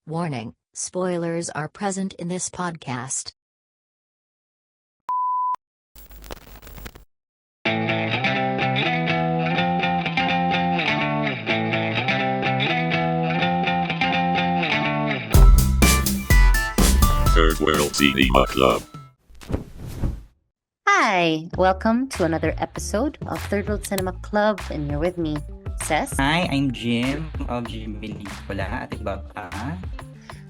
Warning, spoilers are present in this podcast. Third World Cinema Club. Hi! Welcome to another episode of Third World Cinema Club, and you're with me, Cess. Hi, I'm Jim of Jim Pelikula at iba pa.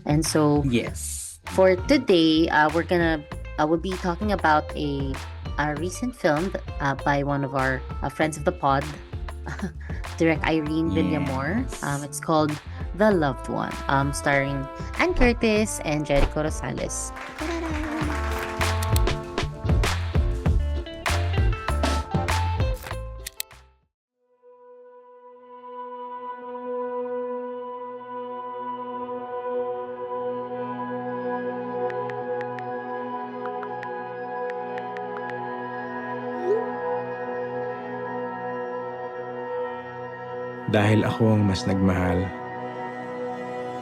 And so, Yes. for today, we'll be talking about a recent film by one of our friends of the pod, Direct Irene Villamor. It's called The Loved One, starring Ann Curtis and Jericho Rosales. Dahil ako ang mas nagmahal,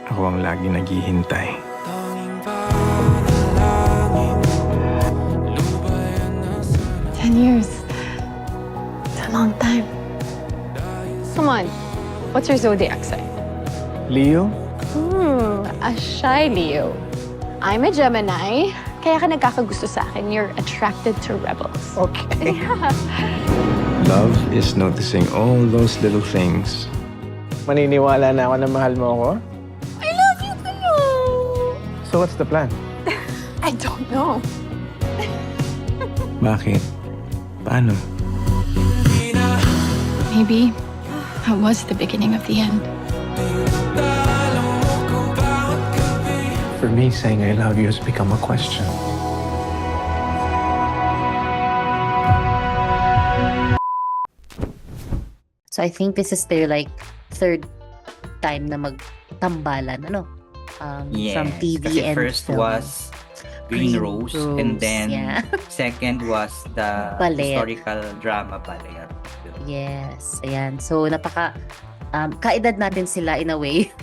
ako ang lagi naghihintay. 10 years. It's a long time. Come on. What's your zodiac sign? Leo? A shy Leo. I'm a Gemini. Kaya ka nagkakagusto sa akin. You're attracted to rebels. Okay. Love is noticing all those little things. Maniniwala na ako na mahal mo ako? I love you, Leo. So what's the plan? I don't know. Bakit? Paano? Maybe that was the beginning of the end. For me, saying I love you has become a question. So I think this is their third time na magtambalan, Yes. from TV Kasi and first film. was Green Rose, and then yeah. second was the Ballet. historical drama Ballet. Yes, ayan. So napaka kaedad natin sila in a way.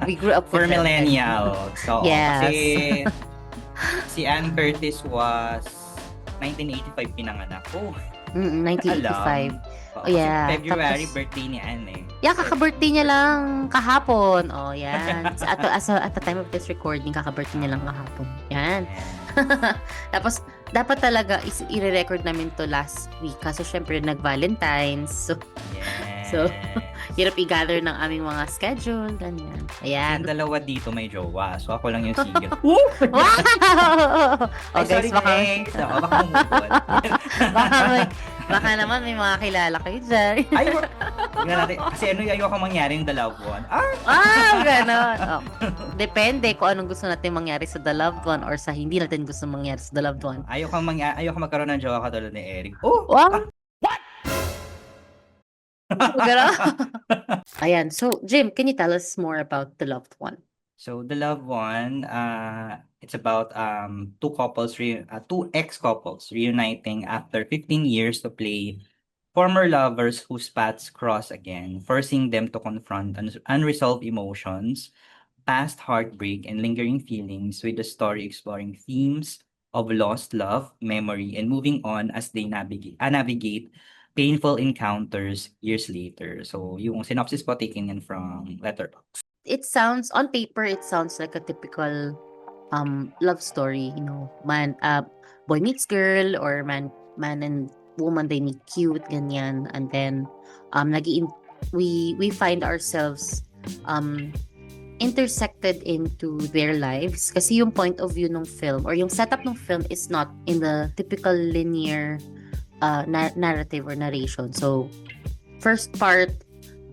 We grew up For with them. millennials. So, Yes. kasi si Ann Curtis was 1985 pinanganak. Oh, 1985. Oo, yeah. kasi February Tapos- birthday ni Ann eh. Yeah, kaka-birthday niya lang kahapon. Oh, yan. At the time of this recording, kaka-birthday niya lang kahapon. Yan. Tapos, dapat talaga i-record namin to last week. Kaso, syempre, nag-Valentine's. So, Yes. So, hirap i-gather ng aming mga schedule. Ganyan. Ayan. Yung dalawa dito may jowa. So, ako lang yung single. Wow! Ay, sorry, baka, next. Baka mumukol. baka naman may mga kilala kayo dyan. Ay, tingnan natin. Kasi ayoko mangyari yung The Loved One. Gano'n. Oh. Depende kung anong gusto natin mangyari sa The Loved One or sa hindi natin gusto mangyari sa The Loved One. Ayoko magkaroon ng jowa katulad ni Eric. Oh! Wow! Gano'n. Ayan. So, Jim, can you tell us more about The Loved One? So, The Loved One, it's about two ex-couples reuniting after 15 years to play former lovers whose paths cross again, forcing them to confront unresolved emotions, past heartbreak, and lingering feelings, with the story exploring themes of lost love, memory, and moving on as they navigate painful encounters years later. So, yung synopsis po taken yan from Letterboxd. It sounds, on paper, it sounds like a typical love story. Boy meets girl, or man and woman, they meet cute, ganyan. And then, we find ourselves intersected into their lives. Kasi yung point of view ng film, or yung setup ng film, is not in the typical linear narrative or narration. So, first part,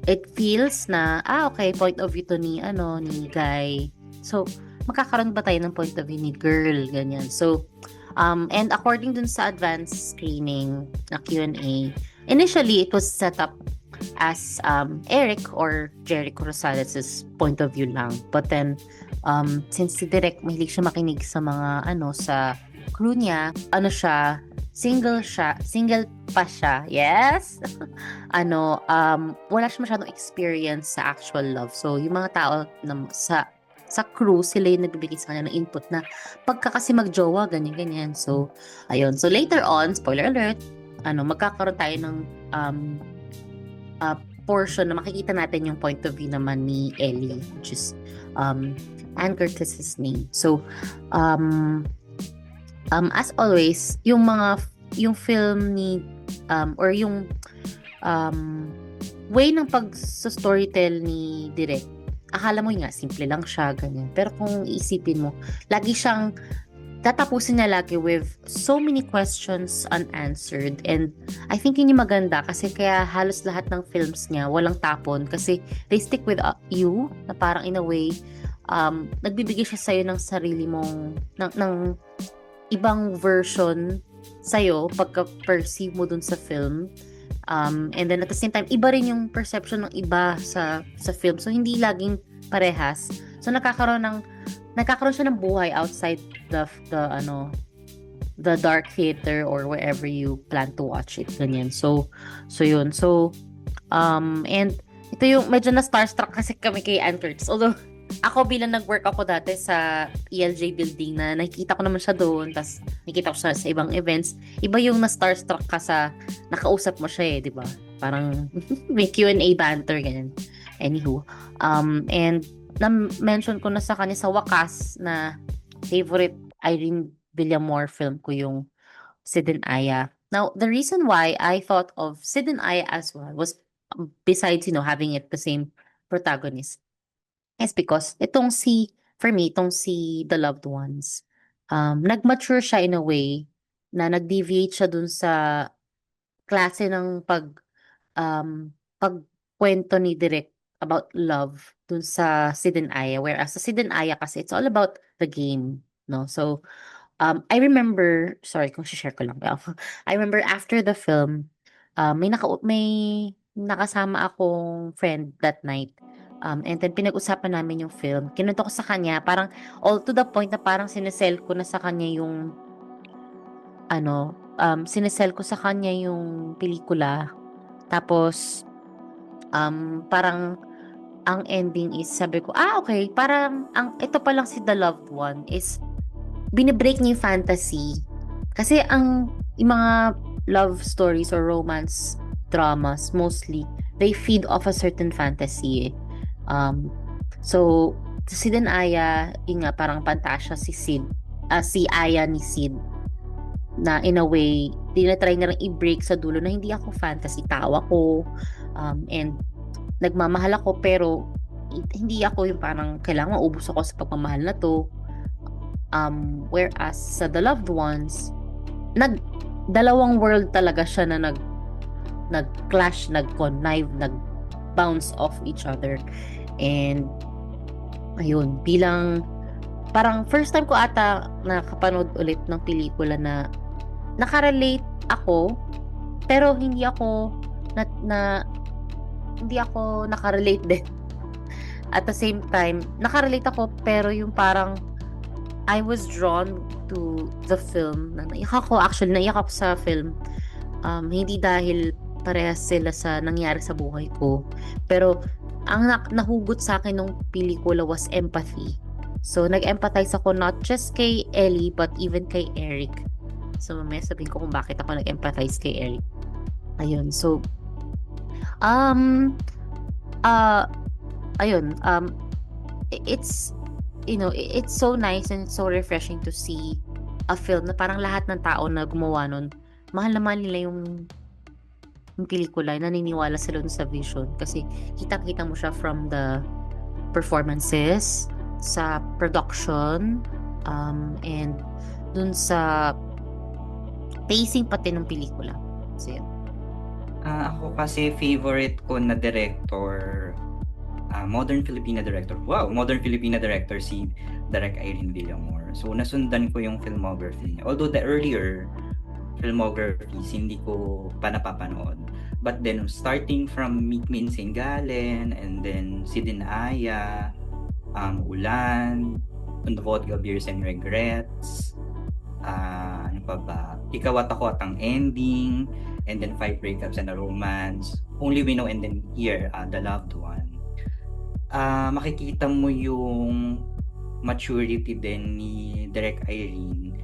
it feels na, okay, point of view to ni guy. So, magkakaroon ba tayo ng point of view ni girl, ganyan. So, and according dun sa advanced screening na Q&A, initially, it was set up as Eric or Jericho Rosales' point of view lang. But then, since si Direk, mahilig siya makinig sa mga, sa crew niya, single pa siya, yes? Wala siya masyadong experience sa actual love. So, yung mga tao sa crew, sila yung nagbibigay sa kanya ng input na pagka kasi magjowa, ganyan-ganyan. So, ayun. So, later on, spoiler alert, magkakaroon tayo ng portion na makikita natin yung point of view naman ni Ellie, which is Anne Curtis's name. So, as always, yung film ni or yung way ng pag-storytell ni Direk, akala mo nga simple lang siya, ganyan. Pero kung iisipin mo, lagi siyang tatapusin niya lagi with so many questions unanswered, and I think yun yung maganda kasi kaya halos lahat ng films niya walang tapon kasi they stick with you na parang in a way nagbibigay siya sa'yo ng sarili mong ng ibang version sa'yo pagka-perceive mo dun sa film, and then at the same time iba rin yung perception ng iba sa film, so hindi laging parehas, so nagkakaroon siya ng buhay outside the dark theater or wherever you plan to watch it, ganyan. So yun. So and ito yung medyo na starstruck kasi kami kay Anne Curtis, although ako bilang nag-work ako dati sa ELJ building na nakikita ko naman siya doon, tas nakikita ko siya sa ibang events, iba yung na starstruck ka sa nakausap mo siya di ba? Parang may Q&A banter ganyan. Anywho, and na-mention ko na sa kanya sa wakas na favorite Irene Villamor film ko yung Sid and Aya. Now, the reason why I thought of Sid and Aya as well was, besides, having it the same protagonist, is because for me, itong si The Loved Ones, nag-mature siya in a way na nag-deviate siya dun sa klase ng pagkwento ni Direk about love dun sa Sid and Aya, whereas sa Sid and Aya kasi it's all about the game, no? So I remember, sorry kung share ko lang, I remember after the film, may nakasama akong friend that night, and then pinag-usapan namin yung film, kinuwento ko sa kanya, parang all to the point na parang sinesell ko na sa kanya yung sinesell ko sa kanya yung pelikula, tapos parang ang ending is, sabi ko, okay, parang ito pa lang si The Loved One is binibreak niya yung fantasy. Kasi yung mga love stories or romance dramas, mostly, they feed off a certain fantasy. So, Sid and Aya, yun nga, parang pantasya si Aya ni Sid, na in a way, tinatry na rin i-break sa dulo na hindi ako fantasy, tao ako, and nagmamahal ako, pero hindi ako yung parang kailangan maubos ako sa pagmamahal na to. Whereas sa The Loved Ones, dalawang world talaga siya na nag-clash, nag-connive, nag-bounce off each other. And ayun, bilang parang first time ko ata nakapanood ulit ng pelikula na nakarelate ako, pero hindi ako nakarelate din. At the same time, nakarelate ako, pero yung parang I was drawn to the film. Naiyak ako sa film. Hindi dahil parehas sila sa nangyari sa buhay ko, pero ang nahugot sa akin ng pelikula was empathy. So, nag-empathize ako not just kay Ellie, but even kay Eric. So, mamaya sabihin ko kung bakit ako nag-empathize kay Eric. Ayun, so it's it's so nice and so refreshing to see a film na parang lahat ng tao na gumawa nun, mahal naman nila yung pelikula, naniniwala sila dun sa vision kasi kitang-kita mo siya from the performances, sa production, and dun sa pacing pati ng pelikula. So yun. Ako kasi favorite ko na director, modern Filipina director. Wow, modern Filipina director si Direk Irene Villamor. So nasundan ko yung filmography niya. Although the earlier filmographies hindi ko pa napapanood. But then starting from Meet Me in St. Gallen, and then Sid and Aya, Ulan, On the Vodka Beers and Regrets, ano pa ba? Ikaw at Ako at Ang Ending, and then 5 Breakups and a Romance, Only We Know, and then here, The Loved One. Makikita mo yung maturity din ni Direk Irene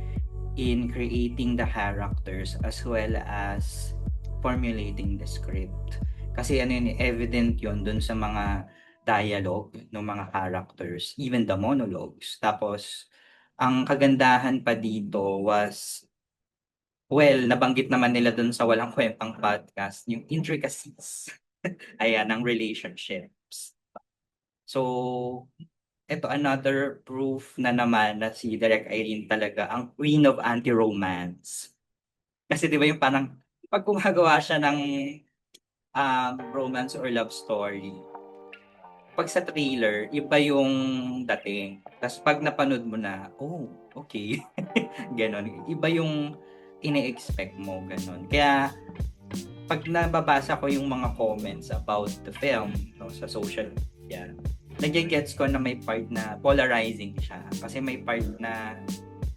in creating the characters as well as formulating the script. Kasi evident yon dun sa mga dialogue ng mga characters, even the monologues. Tapos, ang kagandahan pa dito was, well, nabanggit naman nila dun sa Walang Kwentang podcast, yung intricacies ayan, ng relationships. So, ito another proof na naman na si Direk Irene talaga ang queen of anti-romance. Kasi di ba yung parang pag gumagawa siya ng romance or love story, pag sa trailer, iba yung dating. Tapos pag napanood mo na, oh, okay. Ganon. Iba yung ine-expect mo, ganon. Kaya, pag nababasa ko yung mga comments about the film no, sa social media, nag-gets ko na may part na polarizing siya. Kasi may part na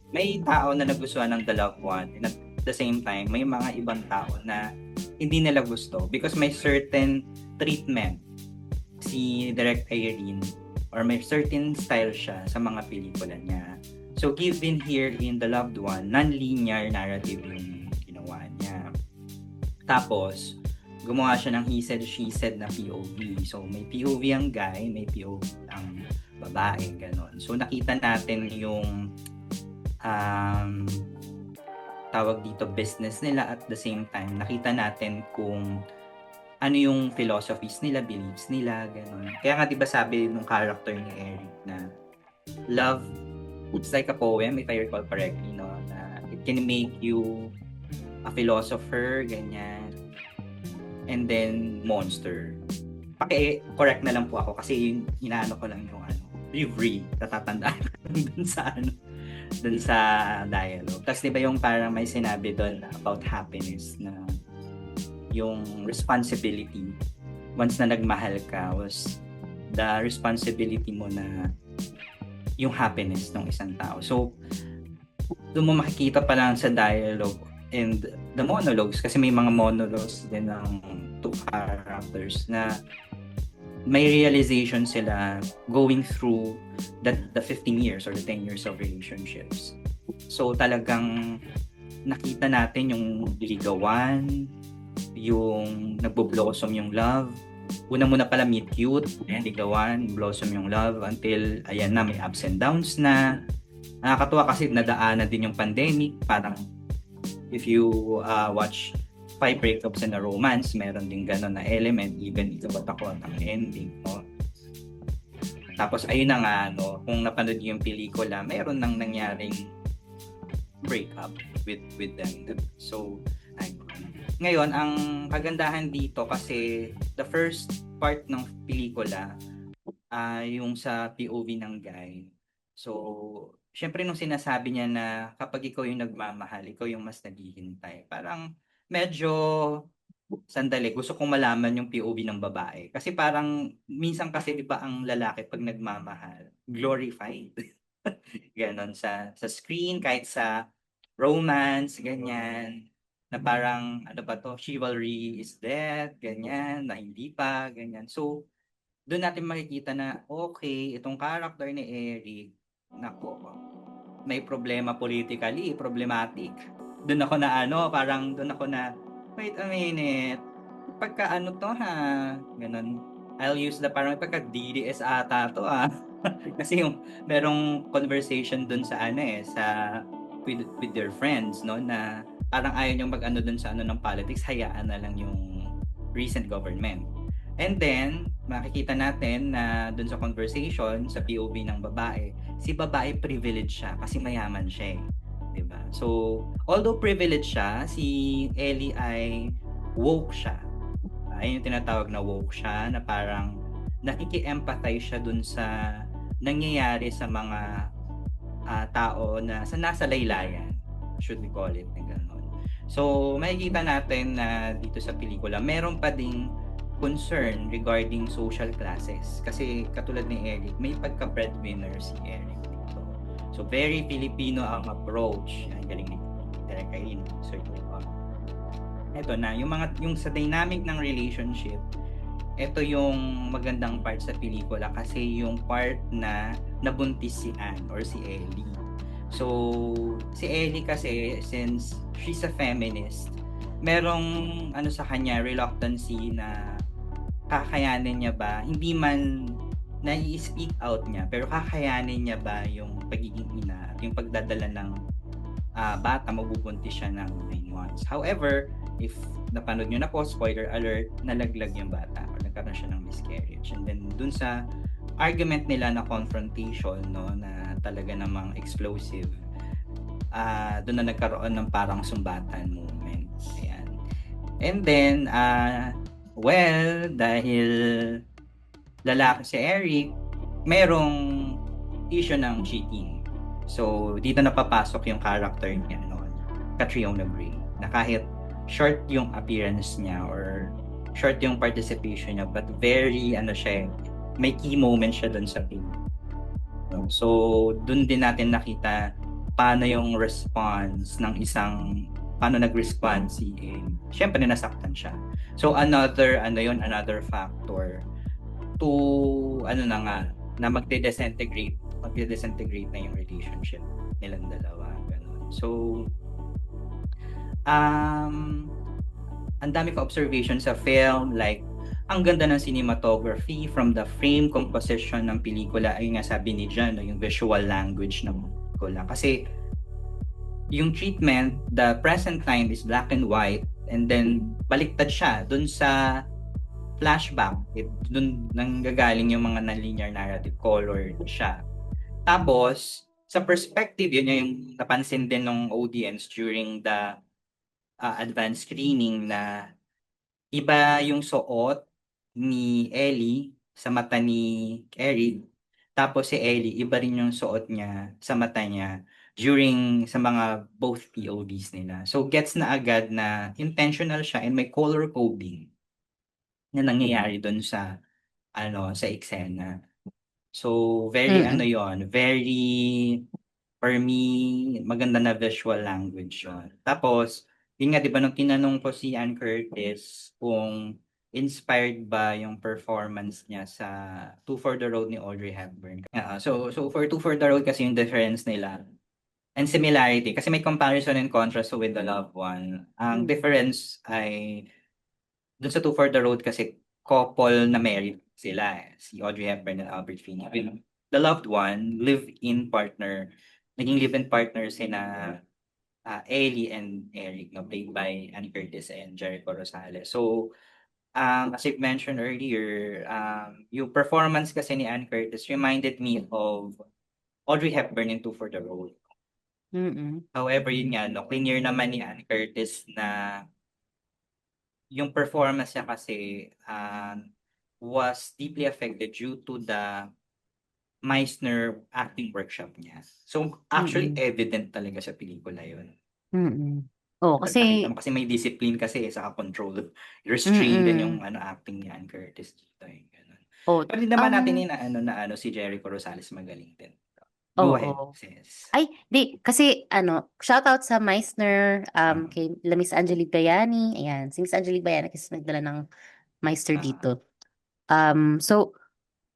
may tao na nagustuhan ng The Loved One, and at the same time, may mga ibang tao na hindi nila gusto because may certain treatment si Direk Irene or may certain style siya sa mga pelikula niya. So given here in The Loved One, non-linear narrative yung ginawa niya. Tapos, gumawa siya ng he said, she said na POV. So may POV ang guy, may POV ang babae, ganon. So nakita natin yung tawag dito business nila at the same time nakita natin kung ano yung philosophies nila, beliefs nila, gano'n. Kaya nga 'di ba sabi nung character ni Eric na love it's like a poem, if I recall correctly, no, na it can make you a philosopher, ganyan. And then monster. Correct na lang po ako kasi yung inaano ko lang yung bravery, natatandaan ko dun sa dialogue. Tapos 'di ba yung parang may sinabi doon about happiness na yung responsibility once na nagmahal ka was the responsibility mo na yung happiness ng isang tao. So, doon mo makikita pa lang sa dialogue and the monologues kasi may mga monologues din ng two characters na may realization sila going through the 15 years or the 10 years of relationships. So, talagang nakita natin yung ligawan, yung nagbo-blossom yung love. Una muna pala meet cute, ayan, ligawan, blossom yung love until ayan na may ups and downs na. Nakakatuwa kasi nadaanan din yung pandemic. Parang if you watch 5 breakups in a romance, meron din gano'n na element, even ikabatakot ang ending. No? Tapos ayun na nga, no, kung napanood yung pelikula, meron nang nangyaring breakup with them. So, ngayon, ang kagandahan dito kasi the first part ng pelikula yung sa POV ng guy. So, syempre nung sinasabi niya na kapag ikaw yung nagmamahal, ikaw yung mas naghihintay. Parang medyo sandali, gusto kong malaman yung POV ng babae. Kasi parang minsan kasi 'di ba ang lalaki pag nagmamahal, glorified. Ganon sa screen, kahit sa romance, ganyan. Na parang, ano ba to, chivalry is dead, ganyan, na hindi pa, ganyan. So, doon natin makikita na, okay, itong character ni Eric, nako, may problema politically, problematic. Doon ako na parang doon ako na, wait a minute, pagka ano to ha, ganun, I'll use the parang pagka DDS ata to Kasi yung merong conversation doon sa sa with their friends, no, na parang ayaw niyang mag-ano dun sa ng politics, hayaan na lang yung recent government. And then, makikita natin na dun sa conversation, sa POV ng babae, si babae privileged siya kasi mayaman siya diba? So, although privileged siya, si Ellie ay woke siya. Ayun yung tinatawag na woke siya, na parang nakiki-empathize siya dun sa nangyayari sa mga tao na nasa laylayan, should we call it, na gano'n. So, makikita natin na dito sa pelikula, meron pa ding concern regarding social classes. Kasi katulad ni Eric, may pagka-breadwinner si Eric dito. So, very Filipino ang approach. Ang galing ni Direk Irene. Ito na, yung sa dynamic ng relationship, ito yung magandang part sa pelikula kasi yung part na nabuntis si Anne or si Ellie. So, si Ellie kasi, since she's a feminist, merong sa kanya, reluctancy na kakayanin niya ba, hindi man nai-speak out niya, pero kakayanin niya ba yung pagiging ina at yung pagdadala ng bata, mabubuntis siya ng 9 months. However, if napanood nyo na po, spoiler alert, nalaglag yung bata or nagkaroon siya ng miscarriage. And then dun sa argument nila na confrontation, no, na talaga namang explosive, dun na nagkaroon ng parang sumbatan moment. Ayan. And then, dahil lalaki si Eric, merong issue ng cheating. So, dito napapasok yung character niya noon, Catriona Gray, na kahit short yung appearance niya or short yung participation niya, but very, may key moment siya dun sa film. No? So, dun din natin nakita paano yung response ng paano nag-respond si Aim. Siyempre, nasaktan siya. So, another factor to, na magde-disintegrate na yung relationship nilang dalawa. Ganun. So, ang dami ko observation sa film, like, ang ganda ng cinematography, from the frame composition ng pelikula, ay nga sabi ni Jan, no, yung visual language ng pelikula. Kasi, yung treatment, the present time is black and white, and then, baliktad siya dun sa flashback. Dun nanggagaling yung mga non-linear narrative, color siya. Tapos, sa perspective, yun yung napansin din ng audience during the advanced screening na iba yung suot ni Ellie sa mata ni Eric. Tapos si Ellie, iba rin yung suot niya sa mata niya sa mga both POVs nila. So, gets na agad na intentional siya and may color coding na nangyayari doon sa eksena. So, very for me, maganda na visual language yun. Tapos, yun nga, di ba, nung tinanong ko si Ann Curtis kung inspired ba yung performance niya sa Two for the Road ni Audrey Hepburn. So for Two for the Road kasi yung difference nila and similarity, kasi may comparison and contrast with The Loved One. Ang difference ay, dun sa Two for the Road kasi couple na married sila, si Audrey Hepburn and Albert Finney. The Loved One, naging live-in partner sina Ellie and Eric, no, played by Ann Curtis and Jericho Rosales. So, as I mentioned earlier, yung performance kasi ni Ann Curtis reminded me of Audrey Hepburn in Two for the Road. However, yun nga, no, clear naman ni Ann Curtis na yung performance niya kasi was deeply affected due to the Meisner acting workshop niya. So, actually, evident talaga sa pelikula yun. Oh, kasi Kasi may discipline kasi sa control. Restrained din yung acting ni Ann Curtis dito. Ganun. Pero hindi naman natin si Jericho Rosales magaling din. Go ahead, sis. Ay, di, kasi shoutout sa Meisner, kay Miss Angelique Bayani. Ayan, si Miss Angelique Bayani kasi nagdala ng Meister dito. So,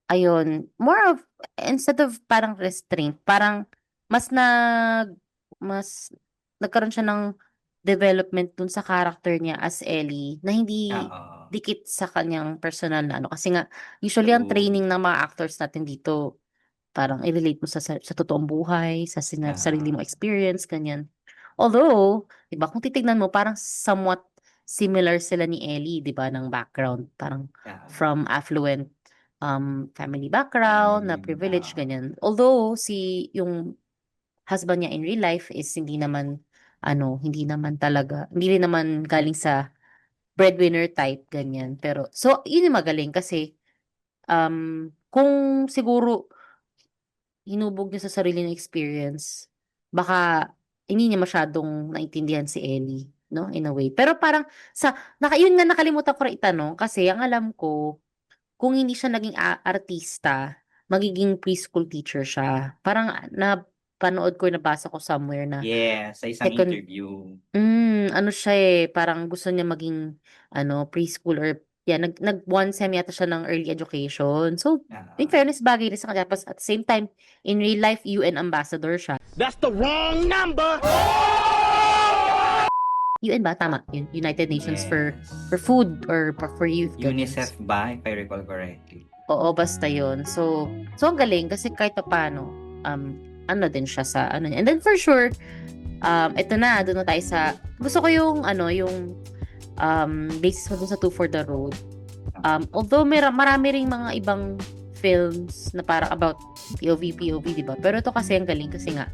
ayun, more of, instead of parang restraint, parang mas nagkaroon siya ng development dun sa character niya as Ellie na hindi dikit sa kanyang personal na kasi nga, usually ang training ng mga actors natin dito, parang i-relate mo sa totoong buhay, sa sarili mo experience, ganyan. Although, di ba, kung titignan mo, parang somewhat similar sila ni Ellie, di ba, ng background. Parang from affluent family background, na privilege, ganyan. Although, yung husband niya in real life is hindi naman galing sa breadwinner type, ganyan. Pero, so, yun yung magaling kasi, kung siguro, hinubog niya sa sarili ng experience, baka hindi niya masyadong naintindihan si Ellie, no? In a way. Pero parang, yun nga nakalimutan ko rin itanong, kasi ang alam ko, kung hindi siya naging artista, magiging preschool teacher siya. Parang, napanood ko, nabasa ko somewhere na, sa isang interview. siya parang gusto niya maging, preschool or, nag-one sem yata siya ng early education. So, Ah, in fairness, bagay rin sa kanya. Tapos, at the same time, in real life, UN ambassador siya. That's the wrong number! UN ba? Tama. United Nations for yes. food or for youth. ganyan. UNICEF ba, if I recall correctly? Oo, basta yun. So ang galing kasi kahit pa paano, ano din siya sa ano niya. And then for sure, ito na, doon na tayo sa, gusto ko yung, basis mo dun sa Two for the Road. Although marami ring mga ibang films na parang about POV, di ba? Pero ito kasi ang galing kasi nga,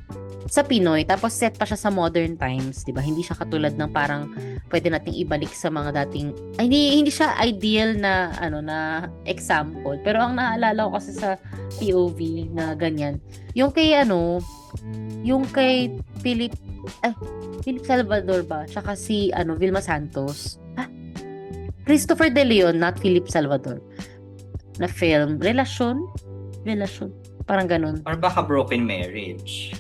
sa Pinoy, tapos set pa siya sa modern times, di ba? Hindi siya katulad ng parang pwede nating ibalik sa mga dating, hindi siya ideal na, na example. Pero ang naalala ko kasi sa POV na ganyan, yung kay Philip Salvador ba? Tsaka si, Vilma Santos. Christopher De Leon, not Philip Salvador. Na film, Relasyon? Parang ganun. Or baka broken marriage.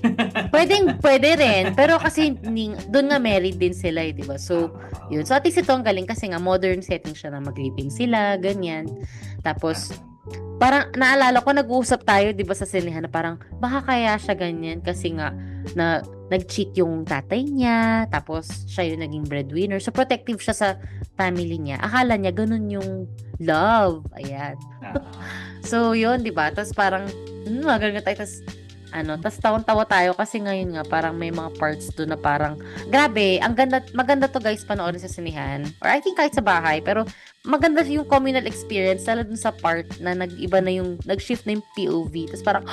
Pwede rin. Pero kasi doon nga married din sila, di ba? So, yun. So, at least ito ang galing kasi nga modern setting siya na mag-living sila, ganyan. Tapos, parang naalala ko, nag-uusap tayo, di ba, sa sinihan na parang, baka kaya siya ganyan kasi nga, na nag-cheat yung tatay niya, tapos siya yung naging breadwinner. So, protective siya sa family niya. Akala niya, ganun yung love. Ayan. So, yun, di ba? Tapos parang, maganda tayo. Tapos tawang-tawa tayo kasi ngayon nga, parang may mga parts doon na parang, grabe, maganda to guys, panoorin sa sinihan. Or I think kahit sa bahay, pero maganda yung communal experience, lalo dun sa part na nag-iba na yung, nag-shift na yung POV. Tapos parang,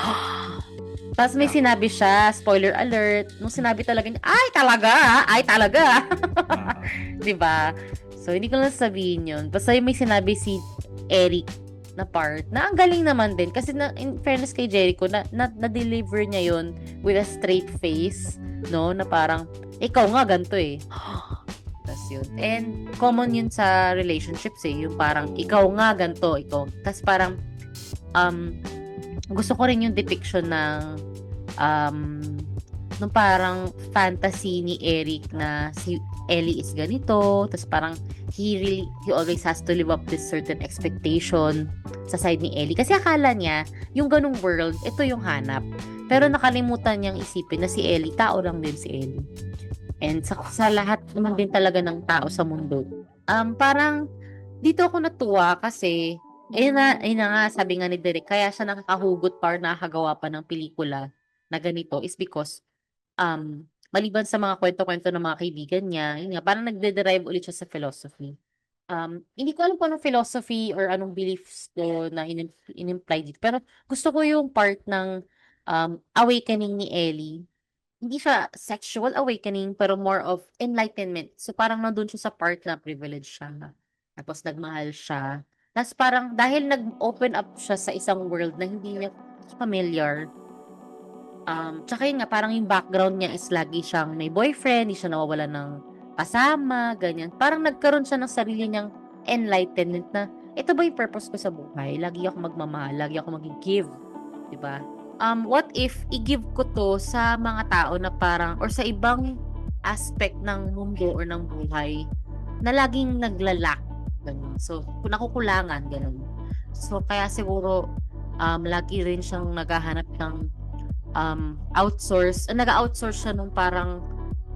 tapos may sinabi siya, spoiler alert, nung sinabi talaga niya, ay talaga. Diba? So, hindi ko lang sabihin yun. Basta yung may sinabi si Eric na part, na ang galing naman din. Kasi in fairness kay Jericho, na-deliver niya yun with a straight face, no? Na parang, ikaw nga ganito eh. Tas yun. And common yun sa relationships eh. Yung parang, ikaw nga ganito, ikaw. Tas parang, gusto ko rin yung depiction ng nung parang fantasy ni Eric na si Ellie is ganito, tapos parang he always has to live up this certain expectation sa side ni Ellie. Kasi akala niya, yung ganung world, ito yung hanap. Pero nakalimutan niyang isipin na si Ellie, tao lang din si Ellie. And sa lahat naman din talaga ng tao sa mundo. Parang, dito ako natuwa kasi, ayun na nga, sabi nga ni Derek, kaya siya nakakahugot pa or nakakagawa pa ng pelikula na ganito is because, maliban sa mga kwento-kwento ng mga kaibigan niya, yun nga, parang nagde-derive ulit siya sa philosophy. Hindi ko alam kung anong philosophy or anong beliefs ko na in-imply dito. Pero gusto ko yung part ng awakening ni Ellie. Hindi siya sexual awakening, pero more of enlightenment. So parang nandun siya sa part na privilege siya. Tapos nagmahal siya. Tapos parang dahil nag-open up siya sa isang world na hindi niya familiar, tsaka yun nga, parang yung background niya is lagi siyang may boyfriend, hindi siya nawawala ng kasama, ganyan. Parang nagkaroon siya ng sarili niyang enlightenment na, ito ba yung purpose ko sa buhay? Lagi ako magmamahal, lagi ako mag-give. Diba? What if i-give ko to sa mga tao na parang, or sa ibang aspect ng mundo or ng buhay na laging naglalak. Ganun. So, nakukulangan, ganun. So, kaya siguro, lagi rin siyang naghahanap ng nag-outsource siya nung parang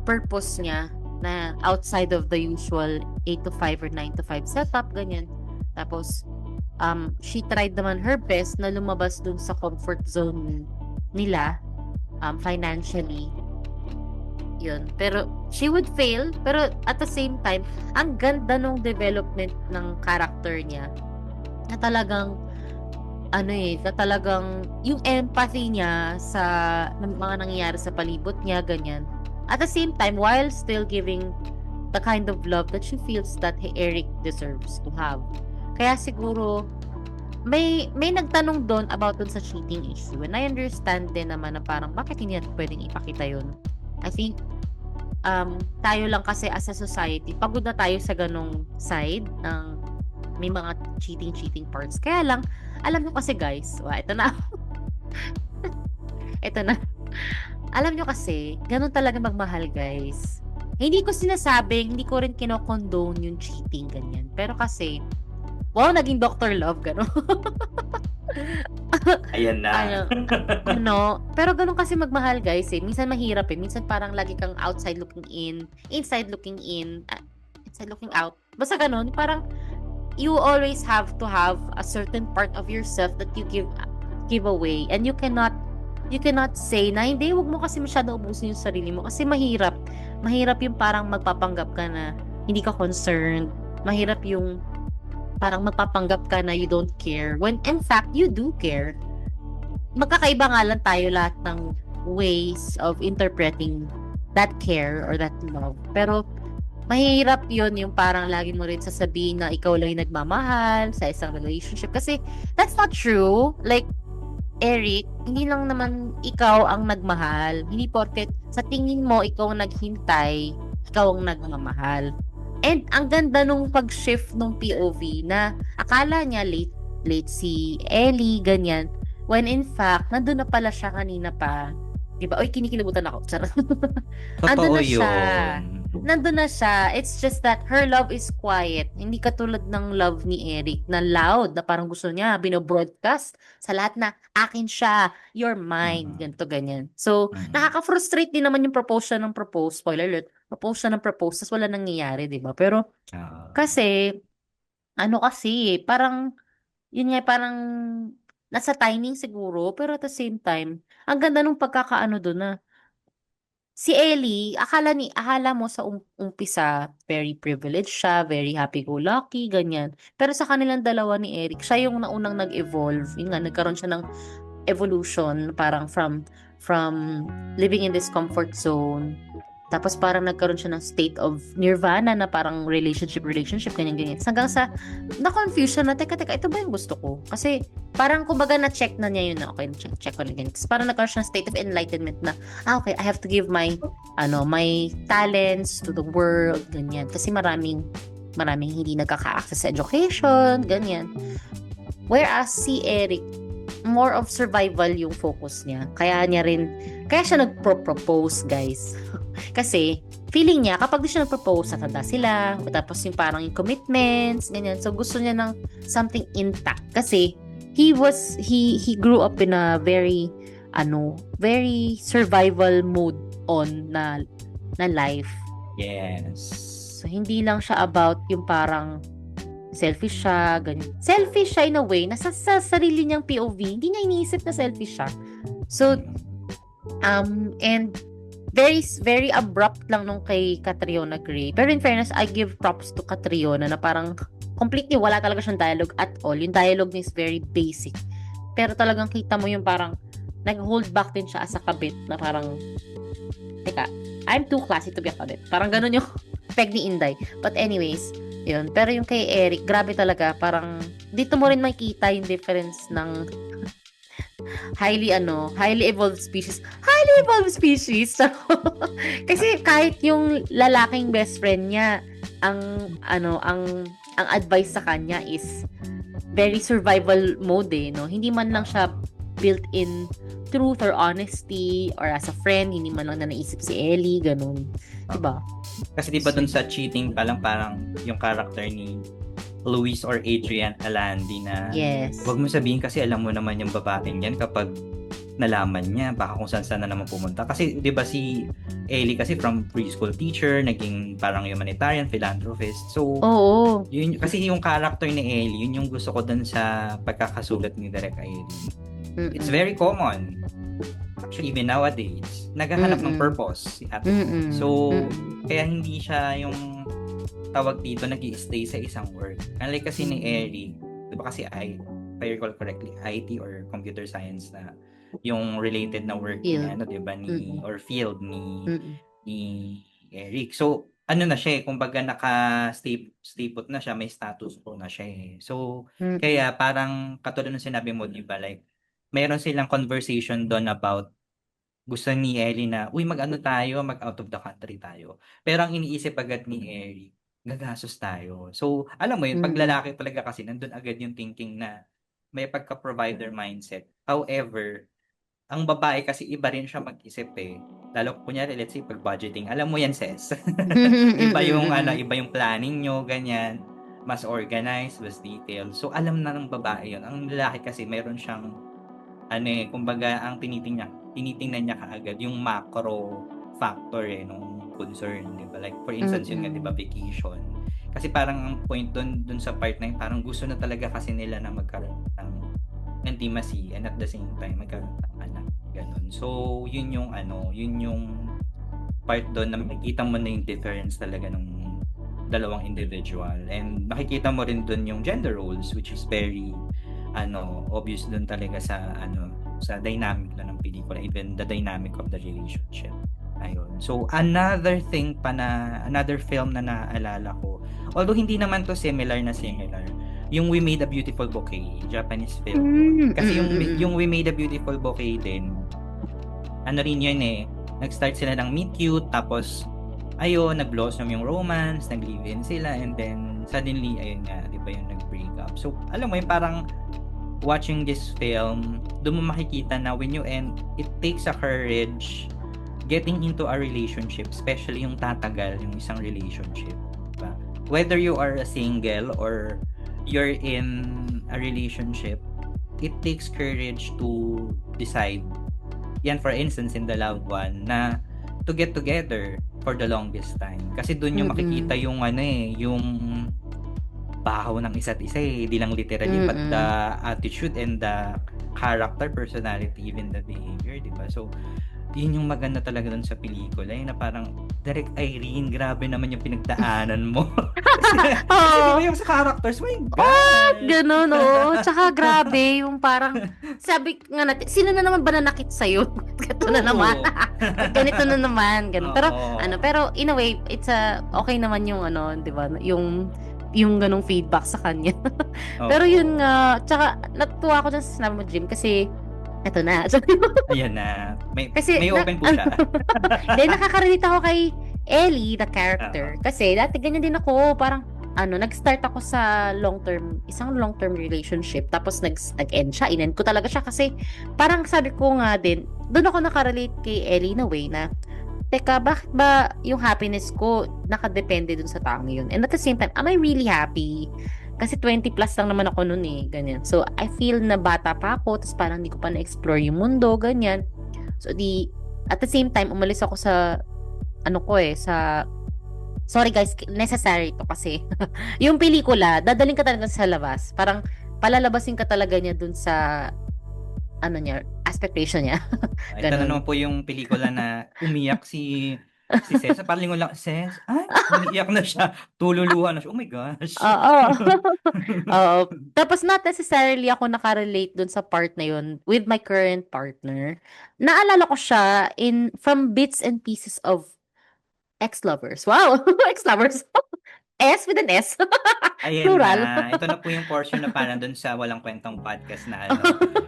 purpose niya na outside of the usual 8 to 5 or 9 to 5 setup, ganyan. Tapos, she tried naman her best na lumabas dun sa comfort zone nila, financially. Yun. Pero, she would fail, pero at the same time, ang ganda nung development ng character niya na talagang na talagang yung empathy niya sa mga nangyayari sa palibot niya, ganyan. At the same time, while still giving the kind of love that she feels that Eric deserves to have. Kaya siguro, may nagtanong doon about dun sa cheating issue. And I understand din naman na parang bakit hindi natin pwedeng ipakita yun. I think, tayo lang kasi as a society, pagod na tayo sa ganong side ng may mga cheating parts. Kaya lang, alam nyo kasi guys, ito na. Ito na. Alam nyo kasi, ganun talaga magmahal guys. Hindi ko rin kinokondone yung cheating, ganyan. Pero kasi, wow, naging Dr. Love, gano'n. Ayan na. Pero ganun kasi magmahal, guys, eh. Minsan mahirap, eh. Minsan parang lagi kang outside looking in, inside looking in, inside looking out. Basta ganun, parang you always have to have a certain part of yourself that you give away, and you cannot say na hindi, wag mo kasi masyado ubusin yung sarili mo kasi mahirap yung parang magpapanggap ka na hindi ka concerned, mahirap yung parang magpapanggap ka na you don't care when in fact you do care. Magkakaiba nga lang tayo lahat ng ways of interpreting that care or that love, pero mahirap yun yung parang lagi mo rin sasabihin na ikaw lang yung nagmamahal sa isang relationship kasi that's not true. Like Eric, hindi lang naman ikaw ang nagmahal. Hindi porket sa tingin mo ikaw ang naghintay, ikaw ang nagmamahal. And ang ganda nung pag-shift nung POV na akala niya late si Ellie, ganyan. When in fact, nandun na pala siya kanina pa. Diba? Oy, kinikilabutan ako. Charot. Nandun na siya. Nandun na siya. It's just that her love is quiet. Hindi katulad ng love ni Eric na loud, na parang gusto niya, binobroadcast sa lahat na akin siya, you're mine, ganito, ganyan. So, nakaka-frustrate din naman yung propose siya ng propose. Spoiler alert. Propose siya ng propose, tas wala nangyayari, diba? Pero, kasi, parang, yun nga, parang, nasa timing siguro, pero at the same time, ang ganda nung pagkakaano doon na, si Ellie, akala mo sa umpisa, very privileged siya, very happy-go-lucky, ganyan. Pero sa kanilang dalawa ni Eric, siya yung naunang nag-evolve. Yun nga, nagkaroon siya ng evolution, parang from living in this comfort zone. Tapos parang nagkaroon siya ng state of nirvana na parang relationship, ganyan. Hanggang sa, na-confuse siya na, teka, ito ba yung gusto ko? Kasi parang kumbaga na-check na niya yun na, okay, check ko na ganyan. Tapos parang nagkaroon siya ng state of enlightenment na, okay, I have to give my talents to the world, ganyan. Kasi maraming hindi nagkaka-access sa education, ganyan. Whereas si Eric, more of survival yung focus niya. Kaya siya nagpro-propose, guys. Kasi, feeling niya, kapag di siya nagpropose, tatanda sila, tapos yung parang yung commitments, ganyan. So, gusto niya ng something intact. Kasi, he grew up in a very survival mode on na life. Yes. So, hindi lang siya about yung parang selfish siya, ganyan. Selfish siya in a way, nasa sarili niyang POV, hindi niya iniisip na selfish siya. So, and very, very abrupt lang nung kay Catriona Gray. Pero in fairness, I give props to Catriona na parang completely wala talaga siyang dialogue at all. Yung dialogue niya is very basic. Pero talagang kita mo yung parang nag-hold back din siya as a kabit na parang, teka, I'm too classy to be a kabit. Parang ganun yung peg ni Inday. But anyways, yun. Pero yung kay Eric, grabe talaga. Parang, dito mo rin makikita yung difference ng highly evolved species. Highly evolved species! Kasi kahit yung lalaking best friend niya, ang advice sa kanya is very survival mode, no? Hindi man lang siya built in truth or honesty or as a friend, hindi man lang na naisip si Ellie, ganun. Diba? Kasi diba dun sa cheating pa lang, parang yung character ni Luis or Adrian Alandi na yes. Wag mo sabihin kasi alam mo naman yung babaeng yan kapag nalaman niya, baka kung saan na naman pumunta. Kasi diba si Ellie kasi from preschool teacher, naging parang humanitarian, philanthropist. So, yun, kasi yung character ni Ellie, yun yung gusto ko dun sa pagkakasulat ni Direk Irene. It's very common. Actually, even nowadays, naghahanap ng purpose si ate. So, kaya hindi siya yung tawag dito, nag-i-stay sa isang work. Unlike kasi ni Ellie, diba kasi if I recall correctly, IT or computer science na yung related na work niya, diba, or field ni Eric. So, ano na siya, kumbaga naka-stay put na siya, may status po na siya eh. So, kaya parang katulad ng sinabi mo, diba, like, mayroon silang conversation doon about gusto ni Ellie na, mag-ano tayo, mag-out of the country tayo. Pero ang iniisip agad ni Eric, gagastos tayo. So, alam mo yun, pag lalaki talaga kasi, nandun agad yung thinking na may pagka-provider mindset. However, ang babae kasi iba rin siya mag-isip eh. Lalo kunyari, let's say, pag budgeting. Alam mo yan, sis. Iba yung planning nyo, ganyan. mas organized, mas detailed. So, alam na ng babae yun. Ang lalaki kasi, meron siyang, kumbaga, ang tinitingnan niya kaagad, yung macro factor nung concern, di ba? Like, for instance, yun nga, di ba, vacation. Kasi parang ang point dun sa part na yun, parang gusto na talaga kasi nila na magkaroon ng intimacy and at the same time, magkaroon ng anak. Ganon. So, yun yung part doon na makikita mo na yung difference talaga ng dalawang individual. And makikita mo rin doon yung gender roles, which is very obvious doon talaga sa dynamic na ng pelikula, even the dynamic of the relationship. Ayun. So, another film na naalala ko, although hindi naman to similar, yung We Made a Beautiful Bouquet, Japanese film yun. Kasi yung We Made a Beautiful Bouquet din, rin yun nag-start sila ng meet cute, tapos nag-blossom yung romance, nag-live-in sila, and then suddenly, ayun nga, di ba yung nag-break up. So, alam mo yun, parang watching this film, doon mo makikita na when you end, it takes a courage getting into a relationship, especially yung tatagal, yung isang relationship. Diba? Whether you are a single or you're in a relationship, it takes courage to decide, yan for instance in The Loved One, na to get together for the longest time. Kasi doon yung makikita yung yung bahaw ng isa't isa hindi lang literally but the attitude and the character, personality, even the behavior, di ba? So, yun yung maganda talaga dun sa pelikula, na parang, Direct Irene, grabe naman yung pinagdaanan mo. Kasi di ba yung sa characters, my God! Ganun, oo. Tsaka grabe, yung parang, sabi nga natin, sino na naman ba nanakit sa'yo? Ito na naman. Ganito na naman. Ganun. Pero in a way, it's okay naman yung di ba, yung ganung feedback sa kanya. Pero yun nga, tsaka natuwa ako dyan sa sinabi mo, Jim, kasi eto na. Ayan na. May kasi, open po siya. Then, nakaka-relate ako kay Ellie, the character. Kasi, dati ganyan din ako. Parang, nag-start ako sa isang long-term relationship. Tapos, nag-end siya. In-end ko talaga siya. Kasi, parang sabi ko nga din, doon ako nakarelate kay Ellie in a way na, teka, bakit ba yung happiness ko nakadepende dun sa taong yun? And at the same time, am I really happy? Kasi 20 plus lang naman ako noon ganyan. So, I feel na bata pa ako, tapos parang hindi ko pa na-explore yung mundo, ganyan. So, at the same time, umalis ako sa, sorry guys, necessary to kasi, yung pelikula, dadaling ka talaga sa labas. Parang, palalabasin ka talaga niya dun sa, aspect ratio niya. Ito na naman po yung pelikula na umiyak si Cesar, parang lingon lang, umiiyak na siya, tululuhan na siya, oh my gosh. Oo. Oo. Tapos not necessarily ako nakarelate dun sa part na yun with my current partner. Naalala ko siya from bits and pieces of ex-lovers. Wow! Ex-lovers. S with an S. Ayan Plural. na. Ito na po yung portion na parang dun sa walang kwentang podcast na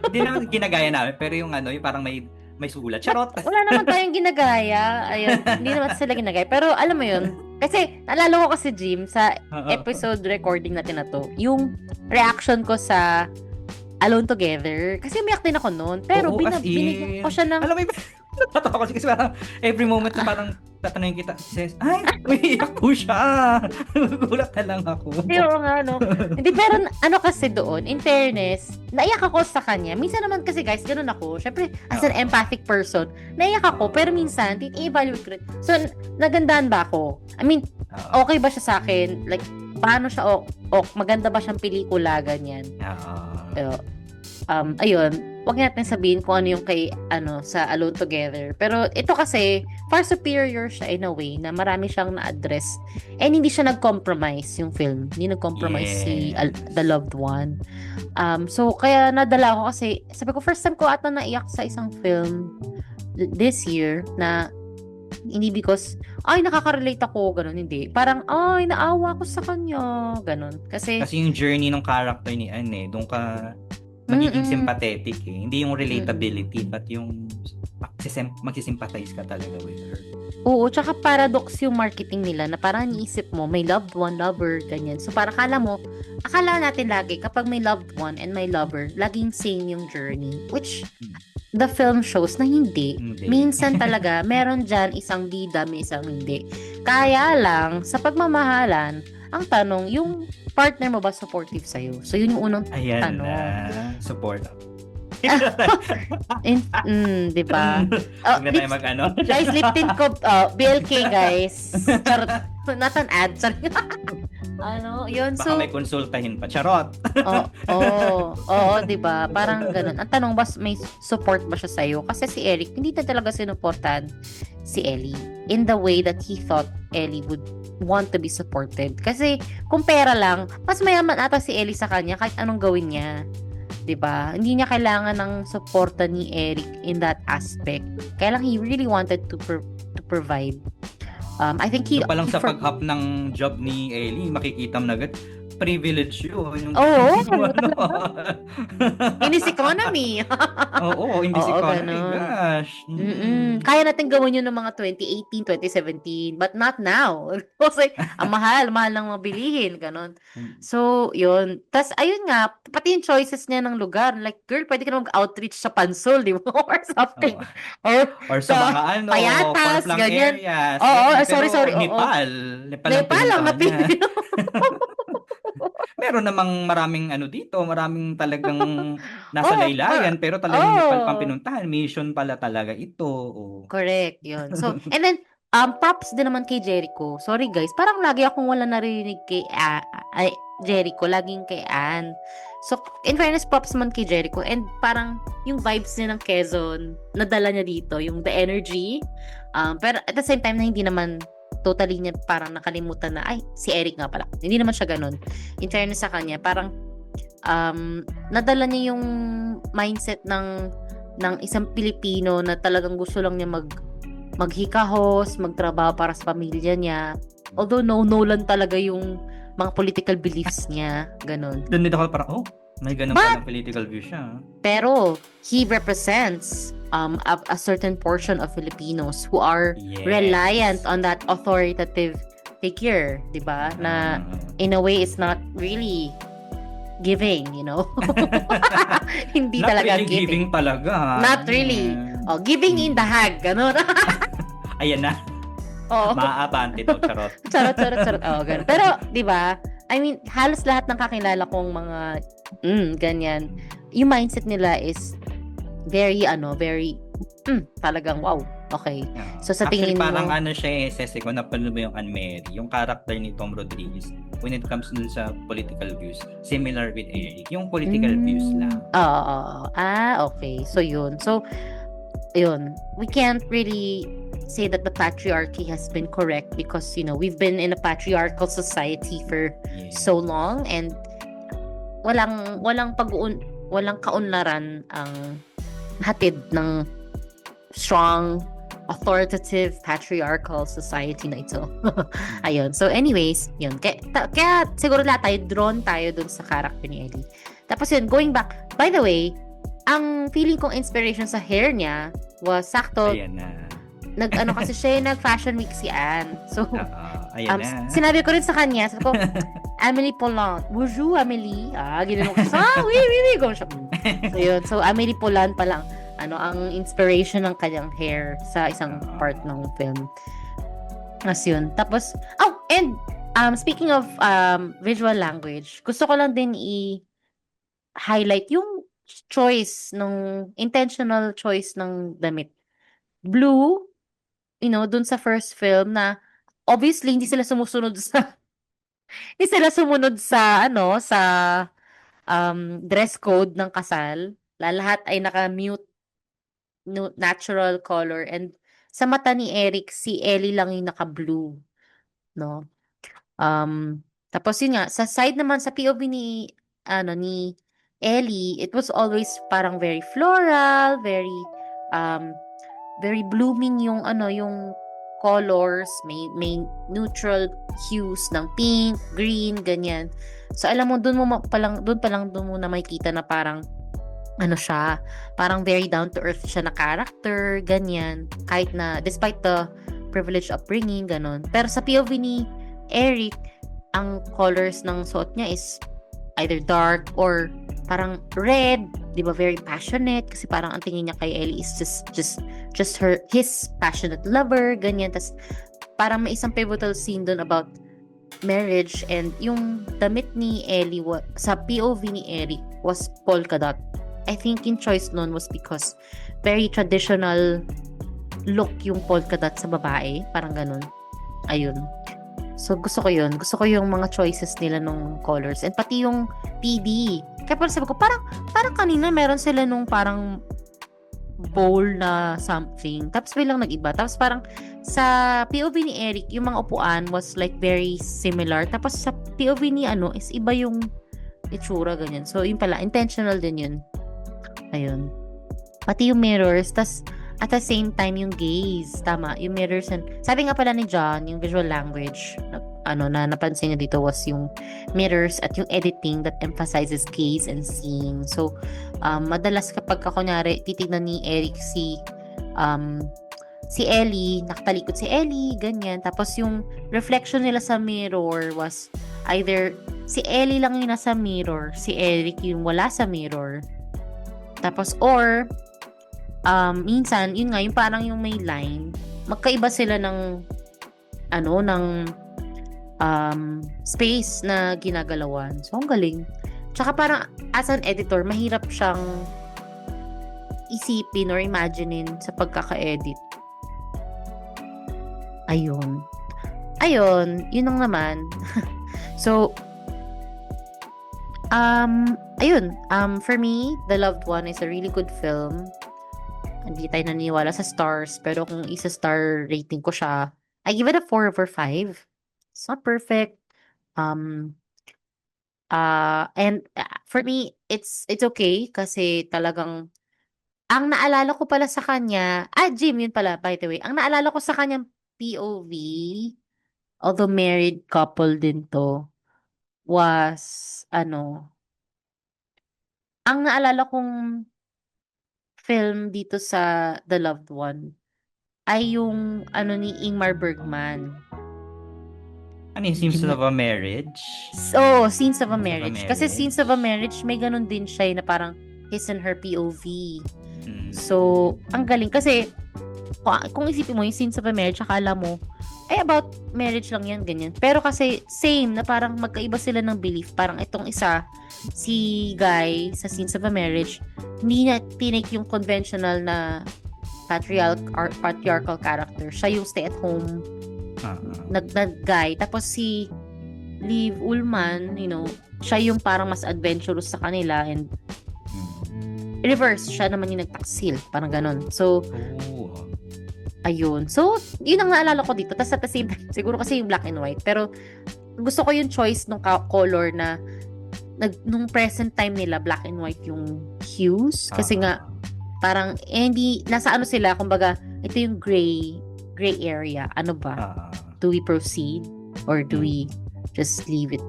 hindi naman ginagaya namin, pero yung yung parang may sulat. Charot! Wala naman tayong ginagaya. Ayun, hindi naman sila ginagaya. Pero alam mo yun, kasi naalala ko kasi, Jim, sa episode recording natin na to, yung reaction ko sa Alone Together. Kasi umiyak din ako noon. Pero binigyan ko siya ng... Alam mo, natatawa ko kasi parang every moment na parang tatanungin kita, says, umiiyak po siya. Gulat na lang ako. Hindi, Hindi, pero kasi doon, in fairness, naiyak ako sa kanya. Minsan naman kasi guys, ganun ako. Syempre, as an empathic person, naiyak ako, pero minsan, i-evaluate ko rin. So, nagandahan ba ako? I mean, okay ba siya sa akin? Like, paano siya, maganda ba siyang pelikula, ganyan? Ayun, wag natin sabihin kung ano yung sa Alone Together. Pero ito kasi, far superior siya in a way na marami siyang na-address. And hindi siya nag-compromise yung film. Hindi nag-compromise si The Loved One. So, kaya nadala ako kasi, sabi ko, first time ko ata naiyak sa isang film this year na hindi because, nakaka-relate ako, ganun, hindi. Parang, naawa ko sa kanya, ganun. Kasi yung journey ng character ni Anne, doon ka magiging sympathetic Hindi yung relatability, but yung magsisympathize ka talaga with her. Oo, tsaka paradox yung marketing nila na parang iniisip mo, may loved one, lover, ganyan. So parang akala natin lagi, kapag may loved one and may lover, laging same yung journey. Which, the film shows na hindi. Minsan talaga, meron dyan isang bida, may isang hindi. Kaya lang, sa pagmamahalan, ang tanong, yung partner mo ba supportive sa'yo? So, yun yung unang Ayan tanong. na. Support. Di ba? Huwag na tayo mag-ano. Guys, Lipton ko, BLK guys. Charot. Not an ad. Charot. Yun. Baka So, may konsultahin pa. Charot. oo, di ba? Parang ganun. Ang tanong ba, may support ba siya sa'yo? Kasi si Eric, hindi na talaga sinuportahan si Ellie in the way that he thought Ellie would want to be supported. Kasi, kung pera lang, mas mayaman ata si Ellie sa kanya kahit anong gawin niya. 'Di ba? Hindi niya kailangan ng suporta ni Eric in that aspect. Kaya lang he really wanted to provide. I think he Pa lang he sa pag-hop ng job ni Ellie, makikita mo na agad, privilege yun. In this economy. Oo, in this Oo, economy. ganun. Gosh. Kaya natin gawin yun ng mga 2018, 2017, but not now. Kasi ang mahal ng mga bilihin, ganun. So, yun. Tas, ayun nga, pati yung choices niya ng lugar. Like, girl, pwede ka na mag-outreach sa Pansol, di ba? Or something. Or Sa mga Payatas, far-flung ganyan. areas. Oo, Ganyan. sorry, Pero oo. Nepal. Nepal lang pinuntahan niya. napili. Meron namang maraming dito, maraming talagang nasa Oo, laylayan, pero talagang oo. Nepal pang pinuntahan. Mission pala talaga ito. Oh. Correct, yun. So, and then, props din naman kay Jericho. Sorry guys, parang lagi akong wala narinig kay Jericho, laging kay Ann. So, in fairness, props man kay Jericho. And parang yung vibes niya ng Quezon, nadala niya dito, yung the energy. Pero at the same time na hindi naman totally niya parang nakalimutan na, ay, si Eric nga pala. Hindi naman siya ganun. In fairness sa kanya, parang nadala niya yung mindset ng isang Pilipino na talagang gusto lang niya maghikahos, magtrabaho para sa pamilya niya. Although no lang talaga yung mga political beliefs niya, ganun. Doon din ako parang, may ganun palang political view siya. Pero he represents a certain portion of Filipinos who are Yes. reliant on that authoritative figure, 'di ba? Na in a way is not really giving, you know. Hindi Not talaga really giving talaga. Not really. Giving in the hag, ganun. Ayan na. Oo. Maaabante daw, charot. Charot. Ganun. Pero, 'di ba? I mean, halos lahat ng kakilala kong mga ganyan. Yung mindset nila is very talagang wow. Okay. So sa tingin Actually, parang mo, siya Ceci, kung napanood mo yung Anne Mary, yung character ni Tom Rodriguez, when it comes dun sa political views, similar with Eric. Yung political views lang. okay. So yun. We can't really say that the patriarchy has been correct because, we've been in a patriarchal society for so long and walang kaunlaran ang hatid ng strong, authoritative, patriarchal society na ito. Ayun. So anyways, yun. Kaya siguro lahat tayo, drawn tayo dun sa character ni Ellie. Tapos yun, going back, by the way, ang feeling kong inspiration sa hair niya was sakto. Ayan na. Kasi siya yung nag-fashion week si Anne. So, ayan na. sinabi ko rin sa kanya, sabi ko, Amélie Poulain. Bonjour, Amélie. Ginanong ko. Oui. Go siya. So, yun. So, Amélie Poulain pa lang. Ang inspiration ng kanyang hair sa isang part ng film. As yun. Tapos, and, speaking of visual language, gusto ko lang din i-highlight yung intentional choice ng damit. Blue, dun sa first film na obviously hindi sila sumunod sa dress code ng kasal. Lahat ay naka-mute natural color and sa mata ni Eric, si Ellie lang yung naka-blue, no? Tapos yun nga, sa side naman sa POV ni Ellie, it was always parang very floral, very blooming yung colors, may neutral hues ng pink, green, ganyan. So alam mo doon pa lang na makikita na parang parang very down to earth siya na character, ganyan. Kahit na despite the privileged upbringing, ganon. Pero sa POV ni Eric, ang colors ng suot niya is either dark or parang red, 'di ba? Very passionate kasi parang ang tingin niya kay Ellie is just his passionate lover, ganyan. Tas parang may isang pivotal scene doon about marriage, and yung damit ni Ellie sa POV ni Eric was polka dot. I think yung choice nun was because very traditional look yung polka dot sa babae, parang ganun. Ayun. So gusto ko yun. Gusto ko yung mga choices nila nung colors, and pati yung PD. Kaya parang sabi ko, parang kanina meron sila nung parang bowl na something. Tapos bilang nag-iba. Tapos parang sa POV ni Eric, yung mga upuan was like very similar. Tapos sa POV ni is iba yung itsura, ganyan. So yun pala, intentional din yun. Ayun. Pati yung mirrors, tas at the same time yung gaze. Tama, yung mirrors. And sabi nga pala ni John, yung visual language na napansin niya dito was yung mirrors at yung editing that emphasizes gaze and seeing. So madalas kapag kunyari titignan ni Eric si Ellie, nakatalikod si Ellie, ganyan. Tapos yung reflection nila sa mirror was either si Ellie lang yung nasa mirror, si Eric yung wala sa mirror. Tapos or minsan, yun nga, yung parang yung may line, magkaiba sila ng space na ginagalawan. So, ang galing. Tsaka parang, as an editor, mahirap siyang isipin or imaginein sa pagkaka-edit. Ayun, yun lang naman. So, ayun, for me, The Loved One is a really good film. Hindi tayo naniniwala sa stars, pero kung isa-star rating ko siya, I give it a 4 over 5. It's not perfect. And for me, it's okay kasi talagang ang naalala ko pala sa kanya, Jim, yun pala, by the way, ang naalala ko sa kanyang POV, although married couple din to, was, ang naalala kong film dito sa The Loved One ay yung ni Ingmar Bergman. Ano yung Scenes of a Marriage? So, Scenes of a Marriage. Kasi Scenes of a Marriage, may ganun din siya na parang his and her POV. So, ang galing. Kasi, kung isipin mo yung Scenes of a Marriage, akala mo, about marriage lang yan, ganyan. Pero kasi, same, na parang magkaiba sila ng belief. Parang itong isa, si Guy, sa Scenes of a Marriage, hindi na tinake yung conventional na patriarchal character. Siya yung stay-at-home nag-guy. Tapos si Liv Ullmann, siya yung parang mas adventurous sa kanila, and reverse, siya naman yung nagtaksil. Parang ganon. So, ayun. So, yun ang naalala ko dito. Tapos at the same time, siguro kasi yung black and white. Pero, gusto ko yung choice ng color na nung present time nila, black and white yung hues. Kasi nga, parang, hindi, nasa sila, kumbaga, ito yung gray area. Ano ba? Do we proceed? Or do we just leave it?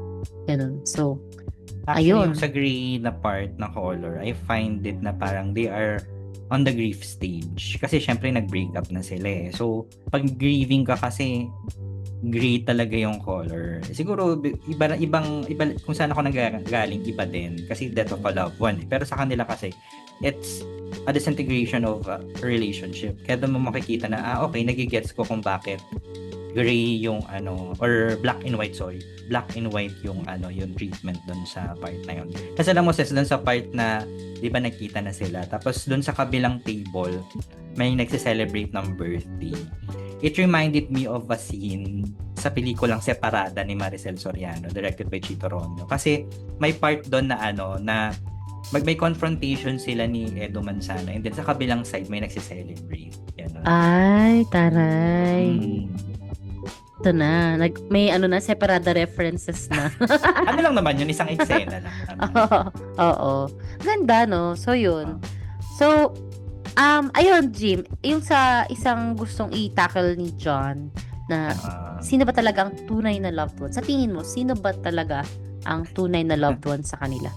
Ganun. So, actually, ayun. Yung sa gray na part na color, I find it na parang they are on the grief stage. Kasi syempre nag-break up na sila eh. So, pag grieving ka kasi, gray talaga yung color. Siguro, iba kung saan ako nanggaling, iba din. Kasi death of a loved one. Pero sa kanila kasi, it's a disintegration of a relationship. Kaya doon mo makikita na, okay, nagigets ko kung bakit gray yung or black and white yung yung treatment doon sa part na yun. Kasi alam mo sis, doon sa part na di ba nakita na sila, tapos doon sa kabilang table may nagse-celebrate ng birthday. It reminded me of a scene sa pelikulang Separada ni Maricel Soriano, directed by Chito Rondo. Kasi may part doon na na may confrontation sila ni Edo Manzano, and then sa kabilang side may nagse-celebrate. Yan. Ay, taray. Ito na. May Separada references na. Ano lang naman yun, isang eksena lang. Oo. Ganda, no? So, yun. So, ayun, Jim, yung sa isang gustong i-tackle ni John na sino ba talaga ang tunay na loved one? Sa tingin mo, sino ba talaga ang tunay na loved one sa kanila?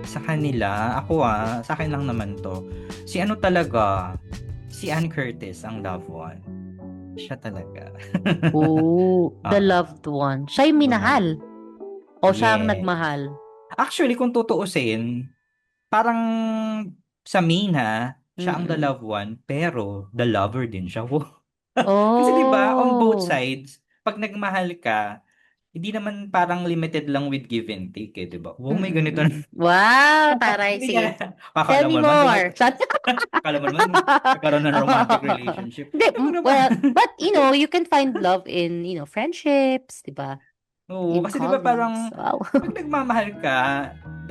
Sa kanila, ako sa akin lang naman to. Si talaga, si Ann Curtis ang loved one. Siya talaga. The loved one. Siya yung minahal. O siya ang nagmahal. Actually, kung tutuusin, parang sa main siya ang the loved one, pero the lover din siya. Kasi diba, on both sides, pag nagmahal ka, hindi naman parang limited lang with give and take eh, di ba? Oh, may ganito na. Wow, taray. Hindi Sige. ka- Tell Akala me mo naman, more. akala mo naman, nagkaroon ng romantic relationship. Hindi, Ano naman? well, but you can find love in, friendships, di ba? Oo, In kasi di ba parang, colleagues. Wow. pag nagmamahal ka,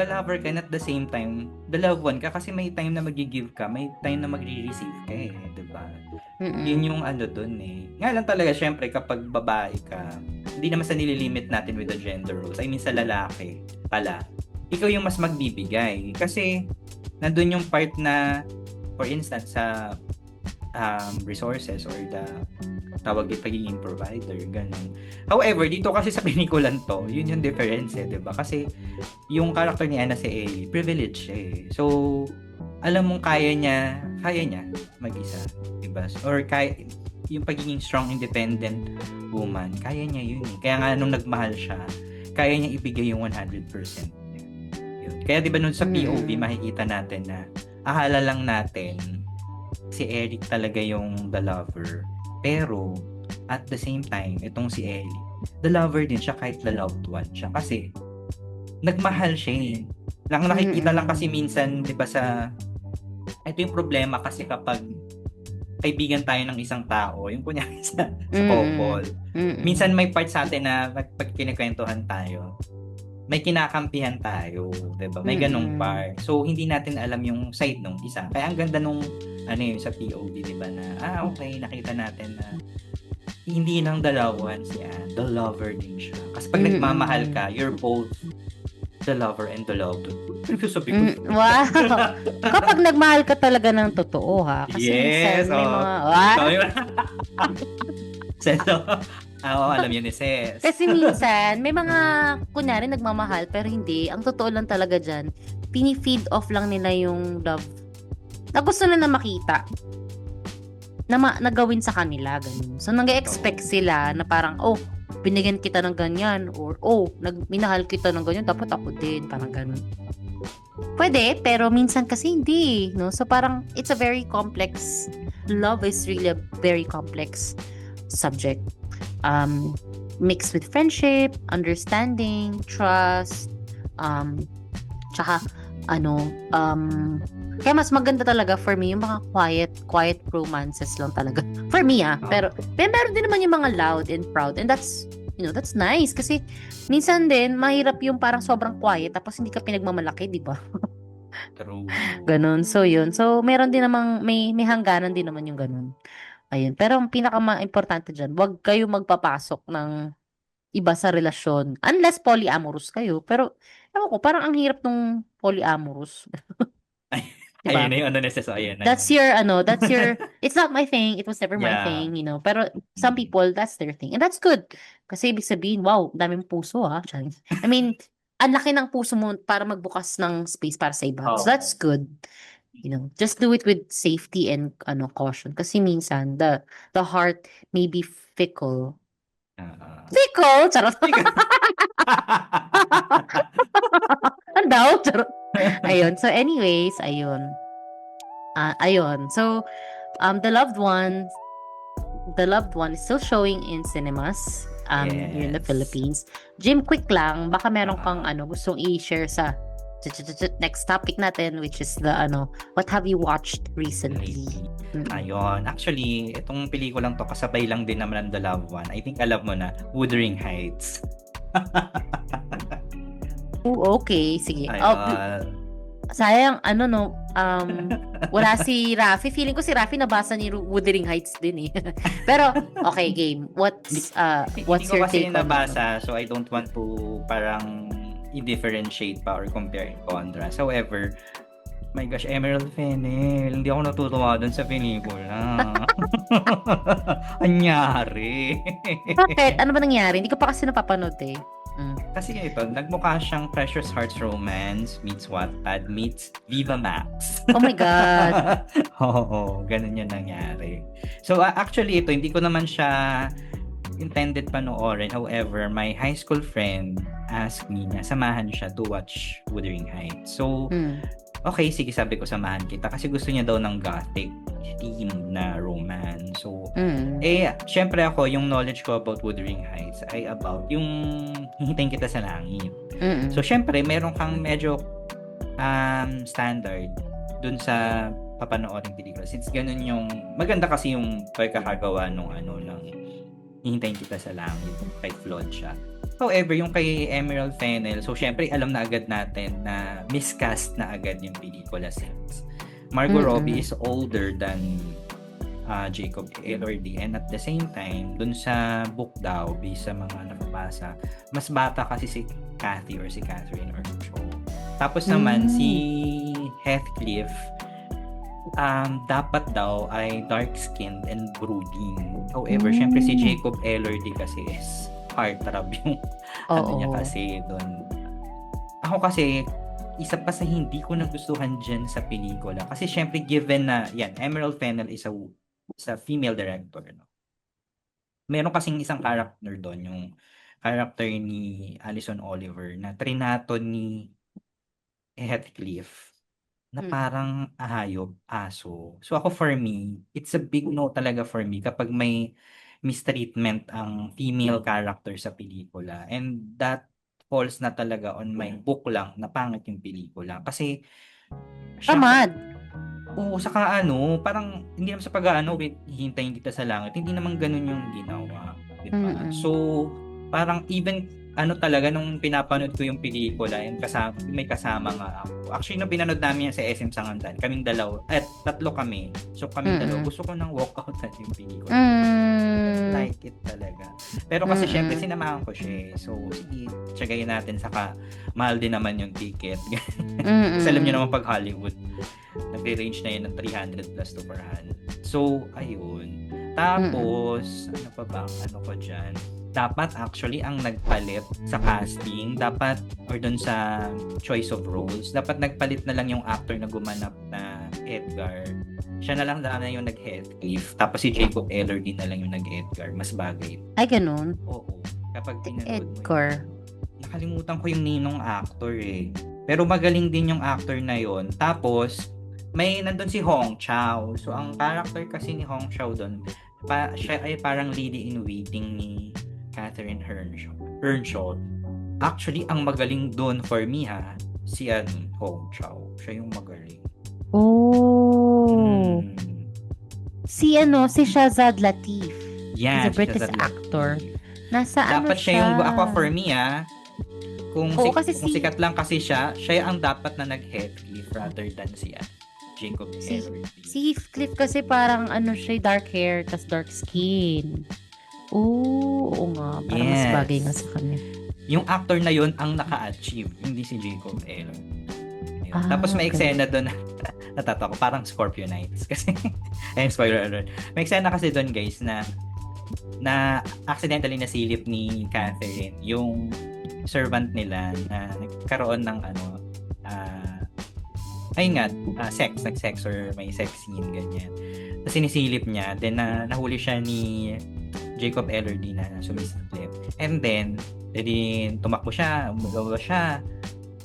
the lover ka, and at the same time, the loved one ka, kasi may time na mag-give ka, may time na magre-receive ka eh, di ba? Mm-mm. Yun yung ano dun eh. Nga lang talaga, syempre, kapag babae ka, hindi naman sa nililimit natin with the gender roles. I mean, sa lalaki pala, ikaw yung mas magbibigay. Kasi, nandun yung part na, for instance, sa resources or the tawag yung pagiging provider, ganun. However, dito kasi sa pelikulan to, yun yung difference eh, di ba? Kasi, yung character ni Anna si Ellie, privilege siya eh. So, alam mong kaya niya mag-isa, diba? Or yung pagiging strong, independent woman, kaya niya yun eh. Kaya nga nung nagmahal siya, kaya niya ibigay yung 100%. Yun. Kaya diba nun sa POV, makikita natin na akala lang natin si Eric talaga yung the lover. Pero, at the same time, itong si Ellie, the lover din siya kahit the loved one siya. Kasi, nagmahal siya eh. Lang nakikita lang kasi minsan, di ba ito yung problema kasi kapag kaibigan tayo ng isang tao, yung kunyari sa couple, minsan may part sa atin na pag kinakwentuhan tayo, may kinakampihan tayo, di ba? May ganong part. So, hindi natin alam yung side nung isa. Kaya ang ganda nung, sa POV, di ba, na, okay, nakita natin na hindi lang dalawan siya, the lover din siya. Kasi pag nagmamahal ka, you're both the lover and the loved. Sabi ko. Wow. Kapag nagmahal ka talaga ng totoo, ha? Kasi Yes, minsan may mga... What? So, alam yun ni Ses. Kasi minsan, may mga, kunyari, nagmamahal, pero hindi. Ang totoo lang talaga dyan, pinifeed off lang nila yung love na gusto na makita. Na gawin sa kanila, ganun. So, nag-expect sila na parang, binigyan kita ng ganyan, or, minahal kita ng ganyan, dapat ako din, parang ganun. Pwede, pero minsan kasi hindi, no? So, parang, it's a very complex, love is really a very complex subject. Mixed with friendship, understanding, trust, tsaka, kaya mas maganda talaga for me yung mga quiet romances lang talaga. For me, pero meron din naman yung mga loud and proud, and that's nice kasi minsan din mahirap yung parang sobrang quiet tapos hindi ka pinagmamalaki, di ba? True. Ganun. So yun. So meron din namang may hangganan din naman yung ganun. Ayun. Pero ang pinaka-importante diyan, wag kayo magpapasok ng iba sa relasyon unless polyamorous kayo. Pero ewan ko, parang ang hirap nung polyamorous. Diba? Ayun na yung ayun na That's yun. your it's not my thing, it was never my Yeah. thing, pero some people that's their thing, and that's good kasi ibig sabihin, wow, daming puso Chinese. I mean, ang laki ng puso mo para magbukas ng space para sa iba, so that's good. Just do it with safety and caution kasi minsan the heart may be fickle. Fickle? Charot. Ano daw? Charot. Ayun. So anyways, ayun. So the loved one is still showing in cinemas here in the Yes. Philippines. Jim, quick lang, baka meron kang gustong i-share sa next topic natin, which is the what have you watched recently? Ayun. Actually, itong pelikulang to kasabay lang din naman ng The Loved One. I think alam mo na, Wuthering Heights. Okay, sige. Ayun. Sayang, wala si Rafi. Feeling ko si Rafi nabasa ni Wuthering Heights din eh. Pero, okay, game. What's Hindi ko your kasi take on it? nabasa, so I don't want to parang i-differentiate pa or compare and contrast. However, my gosh, Emerald Fennell, hindi ako natutuwa dun sa pelikula. Anyari. Bakit? Ano ba nangyari? Hindi ko pa kasi napapanood eh. Kasi ito, nagmukha siyang Precious Hearts Romance meets Wattpad meets Viva Max. Oh my God. Oo, ganun yung nangyari. So, actually ito, hindi ko naman siya intended panoorin. However, my high school friend asked me na samahan siya to watch Wuthering Heights. So, okay, sige, sabi ko, samahan kita. Kasi gusto niya daw ng gothic theme na romance. So, syempre ako, yung knowledge ko about Wuthering Heights ay about yung hihintayin kita sa langit. So, syempre, meron kang medyo standard dun sa papanoorin pelikula. Since ganun yung, maganda kasi yung pagkakagawa ng hihintayin kita sa langit, kay flawed siya. However, yung kay Emerald Fennell, so syempre alam na agad natin na miscast na agad yung pelikula since Margot Robbie is older than Jacob Elordi, and at the same time, dun sa book daw, based sa mga nakabasa, mas bata kasi si Kathy or si Catherine Earnshaw. Tapos naman si Heathcliff, dapat daw ay dark-skinned and brooding. However, syempre si Jacob Elordi kasi is heartthrob yung niya kasi doon. Ako kasi, isa pa sa hindi ko nagustuhan dyan sa pelikula. Kasi syempre given na, Emerald Fennell is a female director. No? Meron kasing isang character doon, yung character ni Alison Oliver na trinato ni Heathcliff na parang hayop, aso. So ako, for me, it's a big no talaga for me kapag may mistreatment ang female character sa pelikula. And that falls na talaga on my book lang na pangit yung pelikula. Kasi Tamad. Oo, saka parang hindi naman sa wait, hihintayin kita sa langit. Hindi naman ganun yung ginawa. Diba? So, parang even talaga nung pinapanood ko yung pelikula and may kasama nga ako. Actually, nung pinanood namin yan sa SM Sangandan, kaming tatlo kami. So, kaming dalawa, gusto ko nang walk out na yung pelikula. Like it talaga. Pero kasi syempre, sinamahan ko siya. So, sige, tsagayin natin. Saka, mahal din naman yung ticket. Kasi alam niyo naman pag Hollywood, nag-range na yun ng 300 plus to 400. So, ayun. Tapos, ano pa ba? Ano ko dyan? Dapat actually ang nagpalit sa casting, or dun sa choice of roles, dapat nagpalit na lang yung actor na gumanap na Edgar. Siya na lang yung nag-Heathcliff. Tapos si Jacob Elordi na lang yung nag-Edgar. Mas bagay. Ay, ganun? Oo. Kapag pinanood mo Edgar. Nakalimutan ko yung name ng actor eh. Pero magaling din yung actor na yon. Tapos, may nandun si Hong Chau. So, ang character kasi ni Hong Chau doon, siya ay parang lady in waiting ni Catherine Earnshaw. Actually, ang magaling doon for me si Hong Chau. Siya yung magaling. Oh. Si Shazad Latif. Yan, He's a British Shazad actor. Latif. Nasa dapat siya yung, ako for me kung sikat lang kasi siya ang dapat na nag-Heathcliff rather than si Jacob Elordi. Si Heathcliff kasi parang siya, dark hair tas dark skin. Oo nga. Parang mas bagay nga sa kanya. Yung actor na yun ang naka-achieve, hindi si Jacob Elordi. Tapos may eksena doon natatawa ko, parang Scorpio Nights. Kasi, spoiler alert. May eksena kasi doon guys na accidentally nasilip ni Catherine yung servant nila na nagkaroon ng nag-sex or may sex scene, ganyan. Tapos sinisilip niya, then nahuli siya ni Jacob Elordi na sumisilip. And then, tumakbo siya, umagawa siya.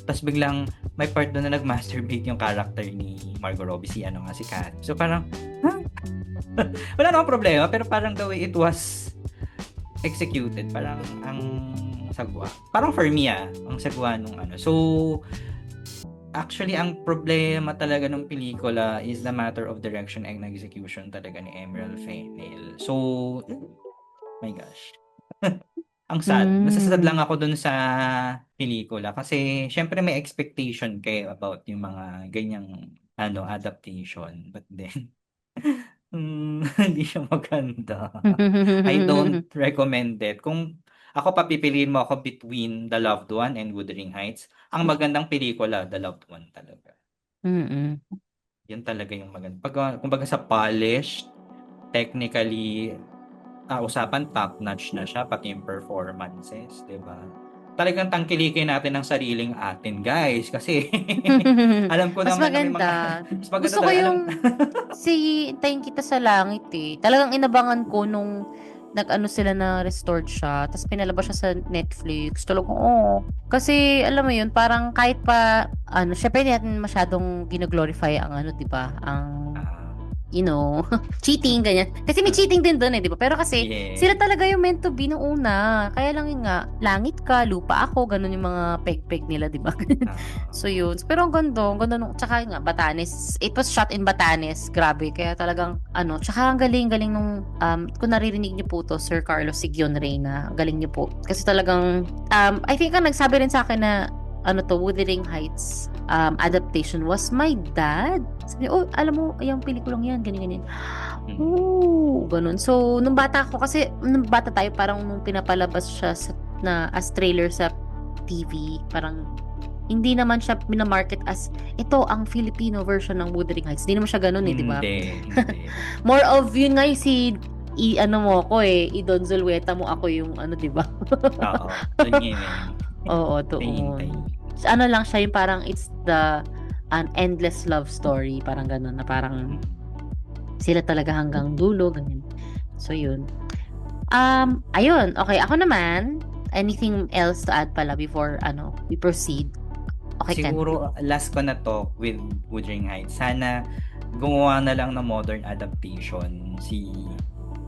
Tapos biglang may part doon na nag-masturbate yung character ni Margot Robbie, si Kat. So parang, wala namang problema, pero parang the way it was executed, parang ang sagwa. Parang for me, ang sagwa nung So, actually, ang problema talaga ng pelikula is the matter of direction and execution talaga ni Emerald Fennell. So, my gosh. Ang sad. Nasasad lang ako dun sa pelikula kasi syempre may expectation kayo about yung mga ganyang adaptation. But then, hindi siya maganda. I don't recommend it. Kung ako papipiliin mo ako between The Loved One and Wuthering Heights, ang magandang pelikula, The Loved One talaga. Yan talaga yung maganda. Kumbaga sa polished, technically, usapan top-notch na siya, pati yung performances, diba? Talagang tangkilikin natin ang sariling atin, guys. Kasi, alam ko mas naman maganda. Mas maganda. Gusto ko yung si Tayin Kita sa Langit eh. Talagang inabangan ko nung nag-ano sila na restored siya, tapos pinalabas siya sa Netflix. Talagang, Kasi, alam mo yun, parang kahit pa, syempre hindi natin masyadong ginoglorify ang di ba, ang cheating, ganyan. Kasi may cheating din doon di ba? Pero kasi, sila talaga yung meant to be nung una. Kaya lang yun nga, langit ka, lupa ako, ganun yung mga peg-peg nila, di ba? So yun. Pero ang ganda nung, tsaka nga, Batanes. It was shot in Batanes. Grabe. Kaya talagang, tsaka ang galing nung, kung naririnig niyo po to, Sir Carlos Sigion Reyna, ang galing niyo po. Kasi talagang, I think ang nagsabi rin sa akin na, Wuthering Heights adaptation was my dad. Sabi niya, alam mo, yung pelikulang yan, ganyan. Ganun. So, nung bata ako, kasi nung bata tayo, parang nung pinapalabas siya as trailer sa TV, parang hindi naman siya minamarket as ito ang Filipino version ng Wuthering Heights. Hindi naman siya ganun di ba? Hindi. More of yun nga i-Don Zulueta mo ako yung di ba? Oo. Doon yun. Oo, doon. Lang siya yung parang it's an endless love story, parang ganun, na parang sila talaga hanggang dulo, ganyan. So, yun. Ayun. Okay, ako naman, anything else to add pala before, we proceed? Okay, Siguro, last ko na talk with Wuthering Heights. Sana gumawa na lang ng modern adaptation si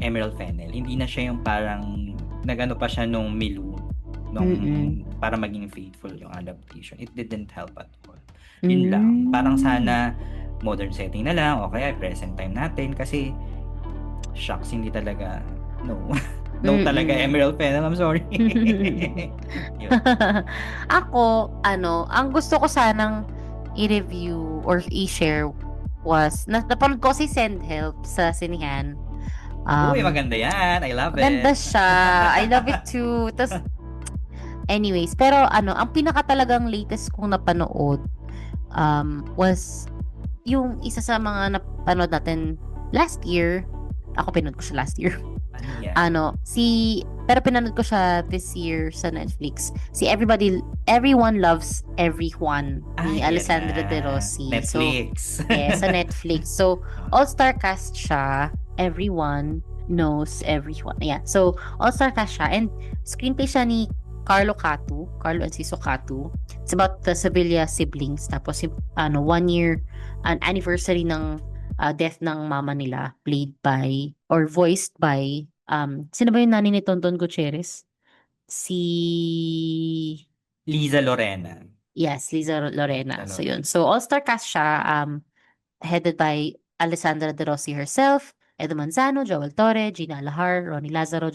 Emerald Fennell. Hindi na siya yung parang nagano pa siya nung Milu para maging faithful yung adaptation. It didn't help at all. Yun lang. Parang sana modern setting na lang o kaya present time natin kasi shucks, hindi talaga talaga Emerald Fennell. I'm sorry. Ako, ang gusto ko sanang i-review or i-share was napanood ko si Send Help sa sinihan. Maganda yan. I love it. Ganda siya. I love it too. Tapos, anyways, pero ang pinaka talagang latest kong napanood was yung isa sa mga napanood natin last year. Ako pinanood ko siya last year. Pero pinanood ko siya this year sa Netflix. Si Everyone Loves Everyone ni Alessandra De Rossi. Netflix. So, sa Netflix. So, all-star cast siya. Everyone knows everyone. Yeah. So, all-star cast siya. And screenplay siya ni Carlo Enciso Catu. It's about the Sevilla siblings. Tapos, 1 year anniversary ng death ng mama nila, played by or voiced by sino ba yung nanay ni Tonton Gutierrez? Si Liza Lorena. Yes, Liza Lorena. So yun. So all-star cast siya, headed by Alessandra De Rossi herself, Edo Manzano, Joel Torre, Gina Alahar, Ronnie Lazaro,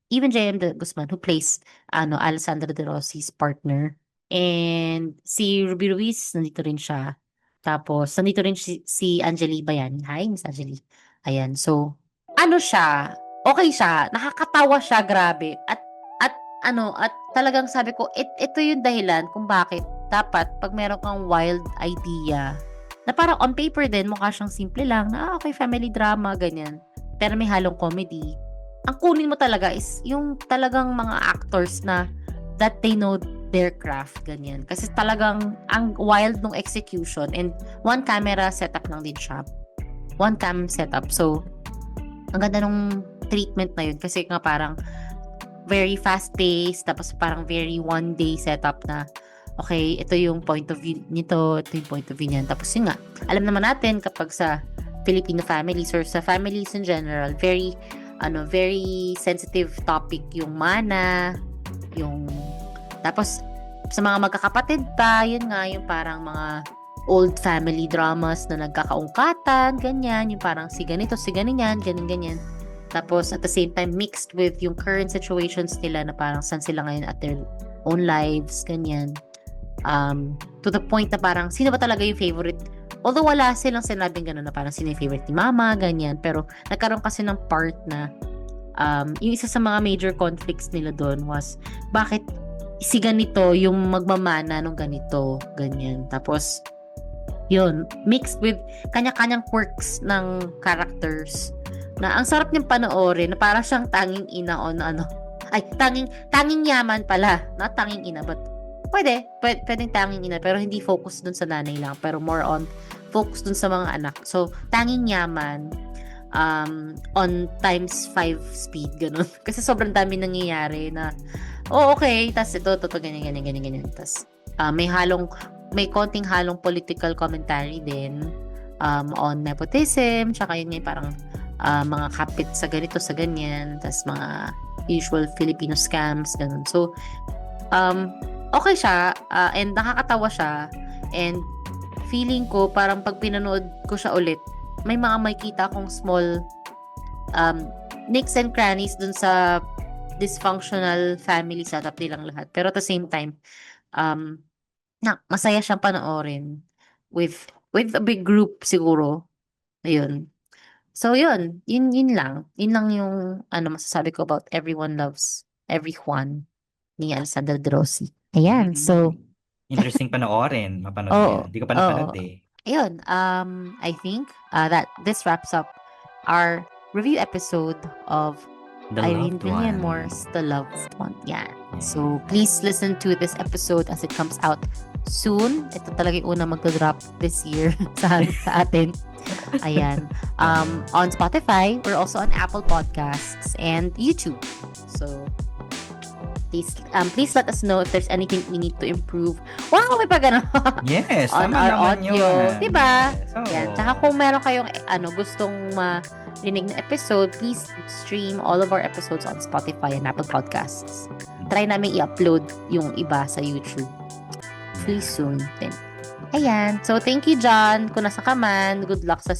even J.M. De Guzman, who plays Alessandra De Rossi's partner. And si Ruby Ruiz, nandito rin siya. Tapos, nandito rin si Angeli Bayani. Hi, Miss Angeli. Ayan. So, siya? Okay siya. Nakakatawa siya. Grabe. At talagang sabi ko, ito yung dahilan kung bakit dapat pag meron kang wild idea na parang on paper din, mukha siyang simple lang na, okay, family drama, ganyan. Pero may halong comedy. Ang kunin mo talaga is yung talagang mga actors na that they know their craft, ganyan. Kasi talagang ang wild nung execution and one camera setup lang din siya. One cam setup. So, ang ganda nung treatment na yun kasi nga parang very fast-paced tapos parang very one-day setup na okay, ito yung point of view nito, ito yung point of view niyan. Tapos yun nga, alam naman natin kapag sa Filipino families or sa families in general, very sensitive topic yung mana, yung tapos sa mga magkakapatid pa, yun nga yung parang mga old family dramas na nagkakaungkatan, ganyan, yung parang si ganito, si ganyan, ganyan. Tapos at the same time mixed with yung current situations nila na parang saan sila ngayon at their own lives, ganyan. To the point na parang sino ba talaga yung favorite, although wala silang sinabing gano'n na parang sino yung favorite ni mama, ganyan, pero nagkaroon kasi ng part na yung isa sa mga major conflicts nila doon was bakit si ganito yung magmamana nung ganito, ganyan. Tapos yun, mixed with kanya-kanyang quirks ng characters na ang sarap niyang panoorin na parang siyang tanging ina on tanging yaman pala, not tanging ina, but pwedeng tanging ina pero hindi focus dun sa nanay lang pero more on focus dun sa mga anak. So tanging yaman, on times 5 speed, ganun. Kasi sobrang dami nangyayari na, okay, tas ito, ganyan. Tas, may konting halong political commentary din, on nepotism, tsaka yun nga, parang, mga kapit sa ganito, sa ganyan, tas mga usual Filipino scams, ganun. So, okay siya, and nakakatawa siya, and feeling ko, parang pag pinanood ko siya ulit, may mga makikita akong small nicks and crannies dun sa dysfunctional family setup nilang lahat. Pero at the same time, masaya siyang panoorin with a big group siguro. Ayun. So, yun lang. Yun lang yung masasabi ko about Everyone Loves Everyone ni Alessandra De Rossi. Ayan. So, Interesting panoorin. Mapanood Oo. yan. Hindi ko pa napanood eh. ayun, I think that this wraps up our review episode of The Irene Loved One. Villamore's The Loved One. Yeah. So, please listen to this episode as it comes out soon. Ito talaga yung una magdodrop this year sa atin. Ayan. On Spotify, we're also on Apple Podcasts and YouTube. So, please let us know if there's anything we need to improve. Wow, may pa gano'n. Yes, On tama our naman audio. yun. Diba? Yes, oo. Yan. Tsaka kung meron kayong gustong marinig na episode, please stream all of our episodes on Spotify and Apple Podcasts. Try namin i-upload yung iba sa YouTube. Please soon din. Ayan. So, thank you, John. Kung nasa ka man, good luck sa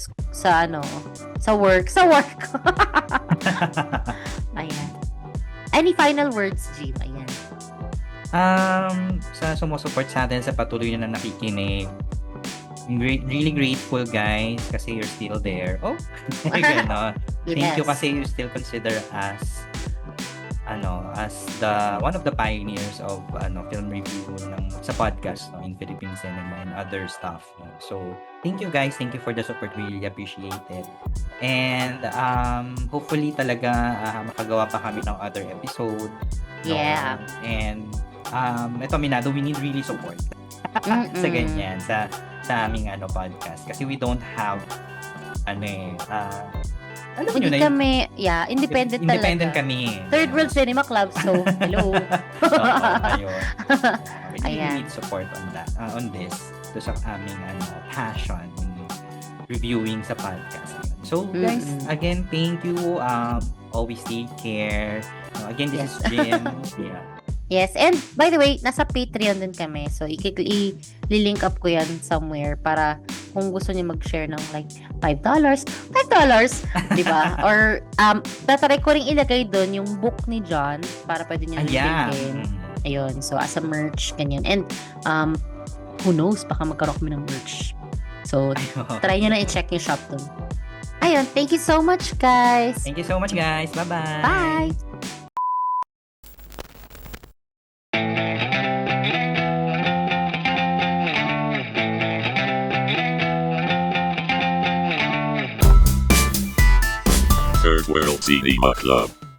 work. Sa work. Ayan. Any final words, Jim? Ayan. Sa sumusupport sa atin, sa patuloy na nakikinig, really grateful, guys, kasi you're still there. Oh, gano'n. Thank you Yes. kasi you still consider us as the one of the pioneers of film review sa podcast in Philippine cinema and other stuff. So, thank you, guys. Thank you for the support. We really appreciate it. And hopefully talaga makagawa pa kami ng other episode. No? Yeah. And ito, Minado, we need really support sa ganyan, sa aming podcast. Kasi we don't have alam nyo Hindi na, kami, independent talaga. kami. Third World Cinema Club, so, hello. Oo, ayun. We really Ayan. need support on that, on this. Ito sa aming passion in reviewing sa podcast. So, guys, again, thank you. Always take care. Again, this is Jim. Yeah. Yes, and by the way, nasa Patreon din kami. So, i-link up ko yan somewhere para kung gusto niyo mag-share ng like $5, di ba? Or, tatry ko rin ilagay doon yung book ni John para pwede niyo bilhin. Ayun, so as a merch, ganyan. And, who knows, baka magkaroon kami ng merch. So, try niyo na i-check yung shop doon. Ayun, thank you so much, guys. Thank you so much, guys. Bye-bye. Bye! Third World Cinema Club.